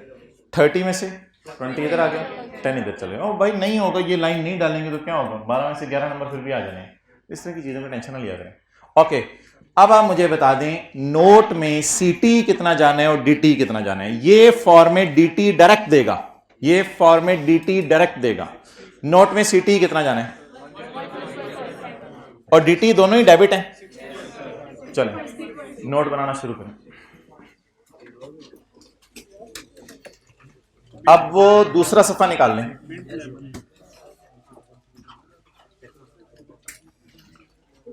30 में से 20 इधर आ गया, 10 इधर चले गए। ओ भाई नहीं होगा, ये लाइन नहीं डालेंगे तो क्या होगा? 12 में से 11 नंबर फिर भी आ जाने। इस तरह की चीज़ों का टेंशन ना लिया करें। ओके, अब आप मुझे बता दें नोट में सीटी कितना जाना है और डीटी कितना जाना है। ये फॉर्मेट डीटी डायरेक्ट देगा, ये फॉर्मेट डीटी डायरेक्ट देगा। नोट में सीटी कितना जाना है और डीटी दोनों ही डेबिट है। चलें नोट बनाना शुरू करें। अब वो दूसरा सफा निकाल लें।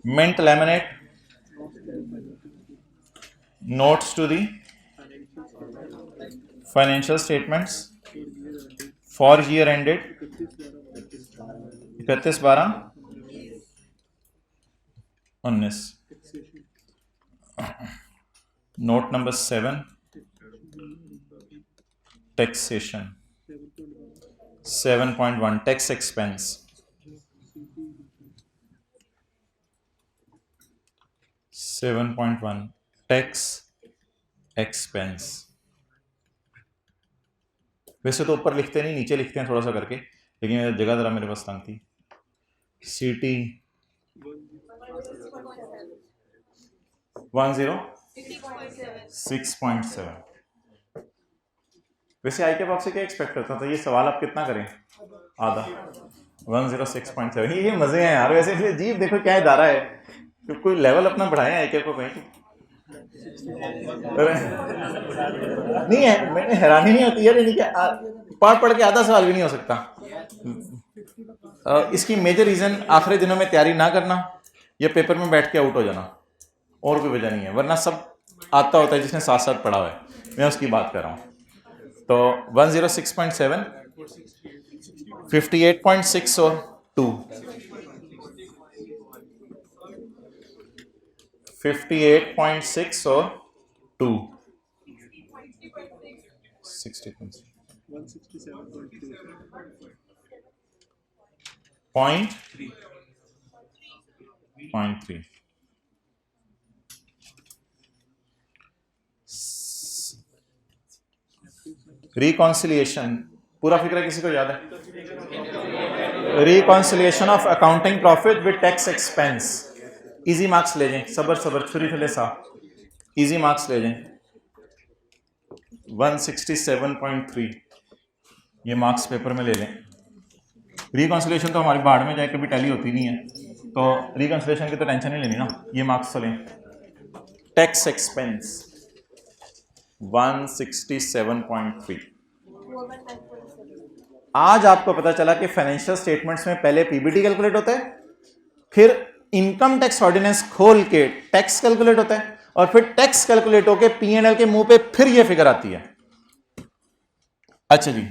Mint laminate notes to the financial statements for year ended 31/12/19। Note number 7 taxation 7.1 tax expense 7.1 tax expense. वैसे तो ऊपर लिखते नहीं, नीचे लिखते हैं थोड़ा सा करके, लेकिन जगह जरा मेरे पास तंग थी। सीटी 106.7। वैसे आई के आपसे क्या एक्सपेक्ट करता था? ये सवाल आप कितना करें? आधा। 106.7। ये मजे हैं यार। वैसे अजीब देखो क्या इदारा है, तो कोई लेवल अपना बढ़ाया है क्या को कहीं? नहीं है, मैंने हैरानी नहीं होती यार, यानी कि पढ़ पढ़ के आधा सवाल भी नहीं हो सकता। इसकी मेजर रीजन आखिरी दिनों में तैयारी ना करना या पेपर में बैठ के आउट हो जाना, और कोई वजह नहीं है, वरना सब आता होता है जिसने साथ साथ पढ़ा हुआ है, मैं उसकी बात कर रहा हूँ। तो 106.7, 58.6 और 2, 58.6 और 2, 60.6 0.3। रिकॉन्सिलिएशन पूरा फिक्र किसी को याद है? Reconciliation of accounting profit with tax expense. Easy marks ले जाएं, सबर सबर छुरी थले साहब, इजी मार्क्स ले जाएं। 167.3 ये मार्क्स पेपर में ले लें। रिकॉन्सिलिएशन तो हमारी बाढ़ में जाए कभी टैली होती नहीं है, तो रिकॉन्सिलिएशन की तो टेंशन नहीं लेनी ना, ये मार्क्स तो लें। Tax expense 167.3। आज आपको पता चला कि फाइनेंशियल स्टेटमेंट्स में पहले पीबीटी कैलकुलेट होता है, फिर इनकम टैक्स ऑर्डिनेंस खोल के टैक्स कैलकुलेट होता है, और फिर टैक्स कैलकुलेट होके पीएनएल के मुंह पे फिर ये फिगर आती है। अच्छा जी,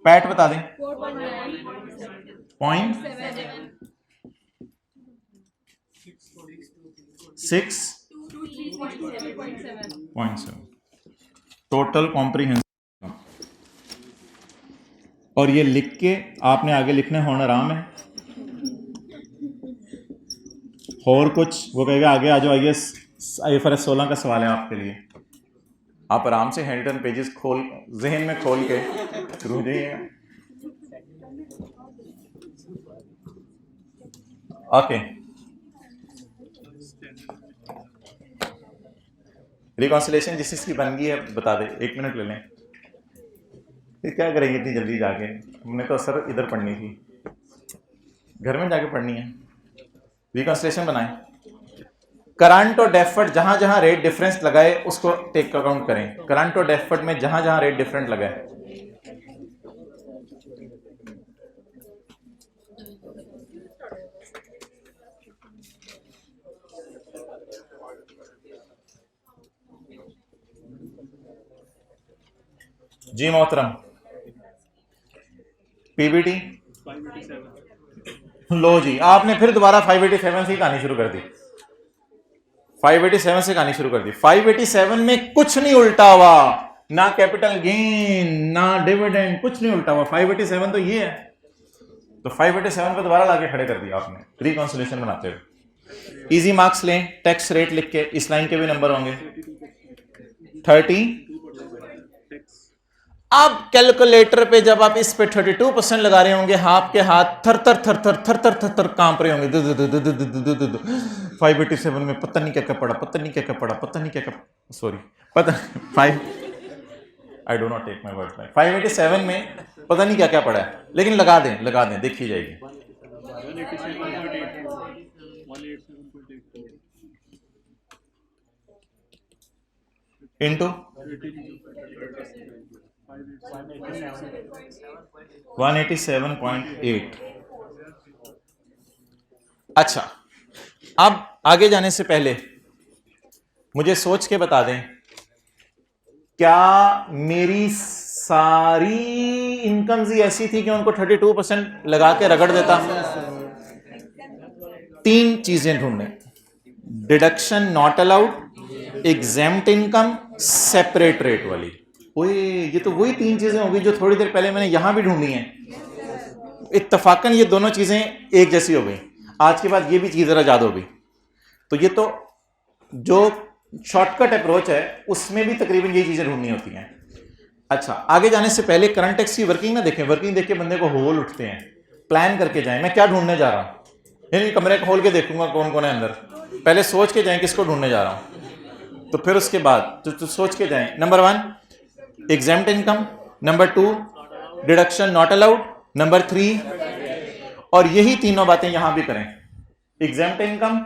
पैट बता दें। 0.6.7 टोटल कॉम्प्रिहेंसिव। और ये लिख के आपने आगे लिखने होना आराम है, और कुछ वो कहेगा आगे आ जाओ, IFRS 16 का सवाल है आपके लिए, आप आराम से हैंड रिटन पेजेस खोल जहन में खोल के शुरू हो जाइएगा। ओके, रिकॉन्सिलेशन जिस चीज की बन गई है बता दे, 1 मिनट ले लें। फिर क्या करेंगे इतनी जल्दी जाके, हमने तो सर इधर पढ़नी थी, घर में जाके पढ़नी है। रिकॉन्सिलेशन बनाएं, करंट और डेफर्ड जहां जहां रेट डिफरेंस लगाए उसको टेक अकाउंट करें। करंट और डेफर्ड में जहां जहां रेट डिफरेंट लगाए, जी मोहतरम। पीबीटी लो जी, आपने फिर दोबारा 587 से कहानी शुरू कर दी। 587 से कहानी शुरू कर दी। 587 में कुछ नहीं उल्टा हुआ, ना कैपिटल गेन ना डिविडेंड, कुछ नहीं उल्टा हुआ। 587 तो ये है, तो 587 पे दोबारा लाके खड़े कर दिया आपने रिकॉन्सिलेशन बनाते हुए। इजी मार्क्स लें, टैक्स रेट लिख के, इस लाइन के भी नंबर होंगे 30। अब कैलकुलेटर पे जब आप इस पे 32% लगा रहे होंगे, आपके हाथ थर थर थर थर थर थर थर थर कांप रहे होंगे। 587 में पता नहीं क्या क्या पड़ा, पता नहीं क्या क्या पड़ा, पता नहीं क्या क्या, सॉरी पता 5 I do not take my word back. 587 में पता नहीं क्या क्या पड़ा है, लेकिन लगा दें देखी जाएगी। इंटू 187.8। अच्छा, अब आगे जाने से पहले मुझे सोच के बता दें, क्या मेरी सारी इनकम्स ही ऐसी थी कि उनको 32% लगा के रगड़ देता? 3 चीजें ढूंढने, deduction not allowed, exempt income, separate rate वाली। ओए, ये तो वही 3 चीजें होगी जो थोड़ी देर पहले मैंने यहां भी ढूंढी हैं। इत्तफाकन ये दोनों चीजें एक जैसी हो गई। आज के बाद ये भी चीज इजाद हो गई। तो ये तो जो शॉर्टकट अप्रोच है उसमें भी तकरीबन यही चीजें ढूंढनी होती हैं। अच्छा, आगे जाने से पहले करंट टैक्स की वर्किंग ना देखें, वर्किंग देख के बंदे को होल उठते हैं। प्लान करके जाएं, मैं क्या ढूंढने जा रहा हूं, यानी कमरे खोल के देखूंगा कौन कौन है अंदर। पहले सोच के जाएं किसको ढूंढने जा रहा हूं, तो फिर उसके बाद तो सोच के जाएं। Number 1 exempt income, number 2 deduction not allowed, number 3, और यही तीनों बातें यहां भी करें, एग्जेम्प्ट इनकम,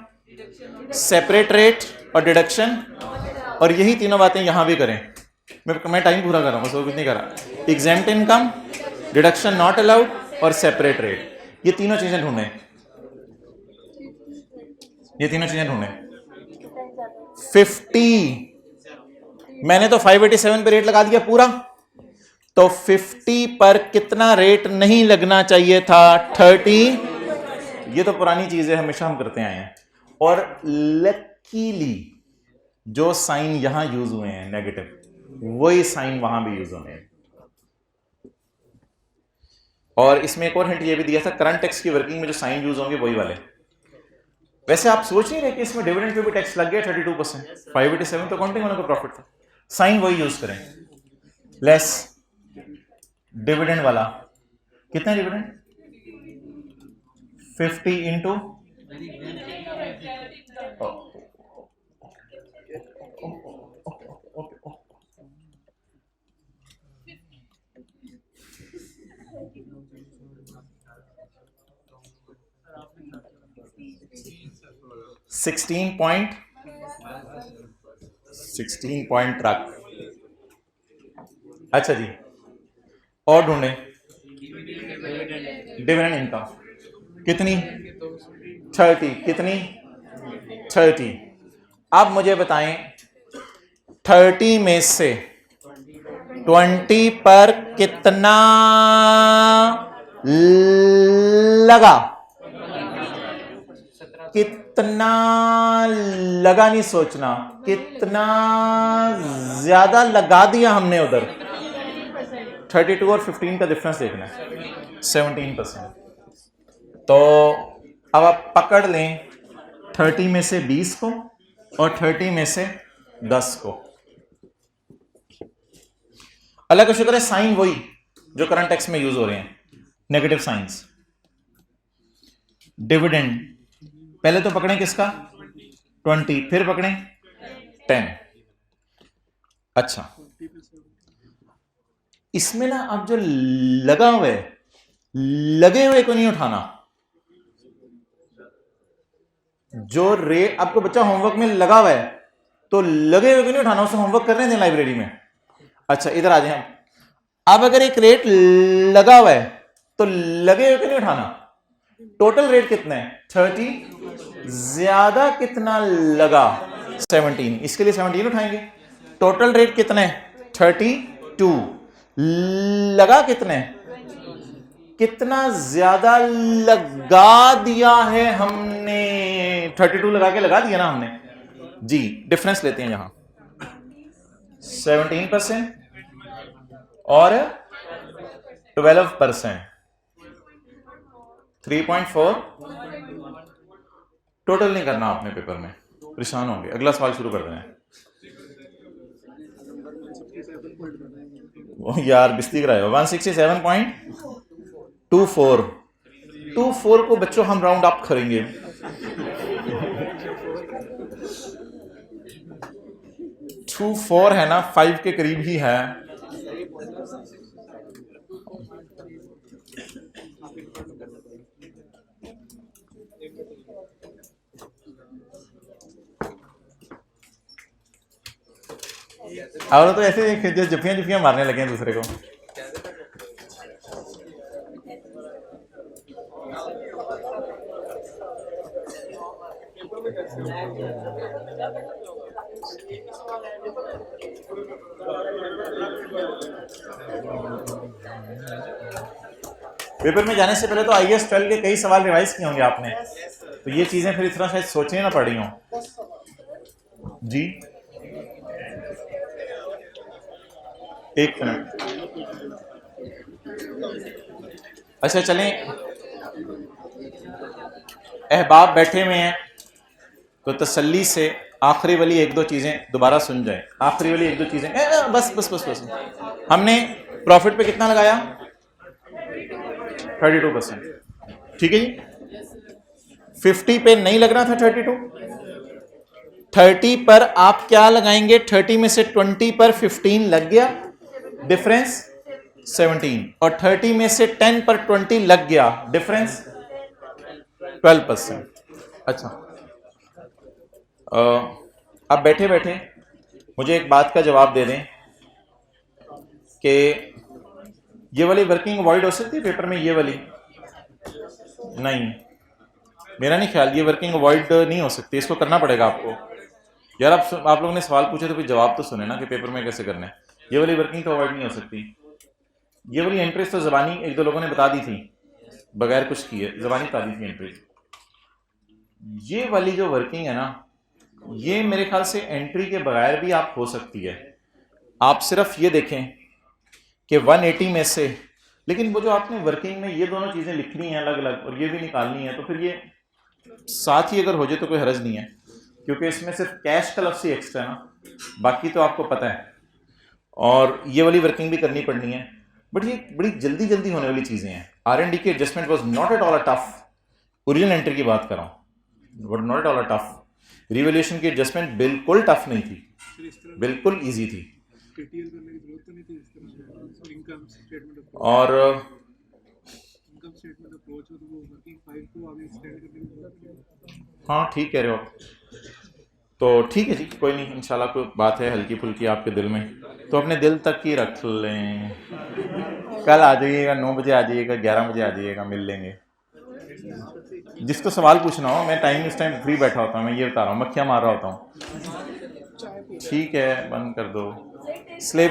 सेपरेट रेट और डिडक्शन, और यही तीनों बातें यहां भी करें। मैं टाइम पूरा कर रहा हूं, बस वो कुछ नहीं कर रहा। Exempt income, deduction not allowed और सेपरेट रेट। ये तीनों चीजें ढूंढें, ये तीनों चीजें ढूंढें। 50, मैंने तो 587 पे रेट लगा दिया पूरा, तो 50 पर कितना रेट नहीं लगना चाहिए था? 30। ये तो पुरानी चीज है, हमेशा हम करते आए हैं। और लकीली जो साइन यहां यूज हुए हैं नेगेटिव, वही साइन वहां भी यूज होने हैं। और इसमें एक और हिंट ये भी दिया था, करंट टैक्स की वर्किंग में जो साइन यूज होंगे वही वाले। वैसे आप सोच नहीं रहे कि इसमें डिविडेंड पे भी टैक्स लग गया 32%, 587 तो अकाउंटिंग वालों का प्रॉफिट था, साइन वही यूज करें, लेस डिविडेंड वाला। कितना डिविडेंड? 50 into 16 point truck. अच्छा जी, और ढूंढे डिविडेंड इनकम कितनी? 30। कितनी? 30। अब मुझे बताएं 30 में से 20 पर कितना लगा? कितना लगा नहीं सोचना, कितना ज्यादा लगा दिया हमने उधर। 32 और 15 का डिफरेंस देखना है, 17%। तो अब आप पकड़ लें 30 में से 20 को और 30 में से 10 को। अल्लाह का शुक्र है साइन वही जो करंट टैक्स में यूज हो रहे हैं, नेगेटिव साइंस। डिविडेंड पहले तो पकड़ें किसका? 20, फिर पकड़ें 10। अच्छा, इसमें ना अब जो लगा हुआ है, लगे हुए को नहीं उठाना। जो रेट आपको बच्चा होमवर्क में लगा हुआ है, तो लगे हुए को नहीं उठाना, उसे होमवर्क करने दें लाइब्रेरी में। अच्छा, इधर आ जाए हम। अब अगर एक रेट लगा हुआ है तो लगे हुए को नहीं उठाना। टोटल रेट कितना है? 30। ज्यादा कितना लगा? 17। इसके लिए 17 उठाएंगे। टोटल रेट कितना है? 32। लगा कितने? कितना ज्यादा लगा दिया है हमने? 32 लगा के लगा दिया ना हमने जी। डिफरेंस लेते हैं यहां 17% और 12%, 3.4। टोटल नहीं करना आपने पेपर में, परेशान होंगे। अगला सवाल शुरू कर देना। वो यार बिस्ती कराए 167.24 को बच्चों हम राउंड अप करेंगे। 24 है ना, 5 के करीब ही है। और तो ऐसे जफियां जफियां मारने लगे हैं दूसरे को। पेपर में जाने से पहले तो IAS 12 के कई सवाल रिवाइज किए होंगे आपने, तो ये चीजें फिर इस तरह शायद सोचने ना पड़ रही हों जी। एक मिनट। अच्छा चलें, अहबाब बैठे हुए हैं तो तसल्ली से आखिरी वाली एक दो चीजें दोबारा सुन जाए। आखिरी वाली एक दो चीजें बस बस बस बस। हमने प्रॉफिट पे कितना लगाया? 32%, ठीक है जी। 50 पे नहीं लगना था 32। 30 पर आप क्या लगाएंगे? 30 में से 20 पर 15 लग गया, डिफरेंस 17। और 30 में से 10 पर 20 लग गया, डिफरेंस 12%। अच्छा, अब बैठे बैठे मुझे एक बात का जवाब दे दें कि ये वाली वर्किंग अवॉइड हो सकती है पेपर में, ये वाली नहीं, मेरा नहीं ख्याल ये वर्किंग अवॉइड नहीं हो सकती, इसको करना पड़ेगा आपको। यार आप लोगों ने सवाल पूछे तो फिर जवाब तो सुने ना कि पेपर में कैसे करना है। ये वाली वर्किंग तो अवॉइड नहीं हो सकती। ये वाली एंट्रीज तो ज़बानी एक दो लोगों ने बता दी थी बगैर कुछ किए, ज़बानी बता दी थी एंट्रीज। ये वाली जो वर्किंग है ना, ये मेरे ख्याल से एंट्री के बगैर भी आप हो सकती है। आप सिर्फ ये देखें कि 180 में से, लेकिन वो जो आपने वर्किंग में ये दोनों चीज़ें लिखनी हैं अलग अलग और ये भी निकालनी है, तो फिर ये साथ ही अगर हो जाए तो कोई हर्ज नहीं है, क्योंकि इसमें सिर्फ कैश का लफ्ज़ ही एक्स्ट्रा है ना, बाकी तो आपको पता है। और ये वाली वर्किंग भी करनी पड़नी है, बट ये बड़ी जल्दी जल्दी होने वाली चीज़ें हैं। R&D की adjustment was not at all a tough, original entry की बात कर रहा हूँ, but not at all a tough. Revolution की एडजस्टमेंट बिल्कुल टफ नहीं थी, बिल्कुल ईजी थी। और हाँ ठीक कह रहे हो आप, तो ठीक है जी, कोई नहीं, इंशाल्लाह कोई बात है हल्की फुल्की आपके दिल में तो अपने दिल तक ही रख लें। कल आ जाइएगा, 9 बजे आ जाइएगा, 11 बजे आ जाइएगा, मिल लेंगे। जिसको सवाल पूछना हो, मैं इस टाइम फ्री बैठा होता हूँ, मैं ये बता रहा हूँ, मक्खियाँ मार रहा होता हूँ। ठीक है, बंद कर दो। सिलेबस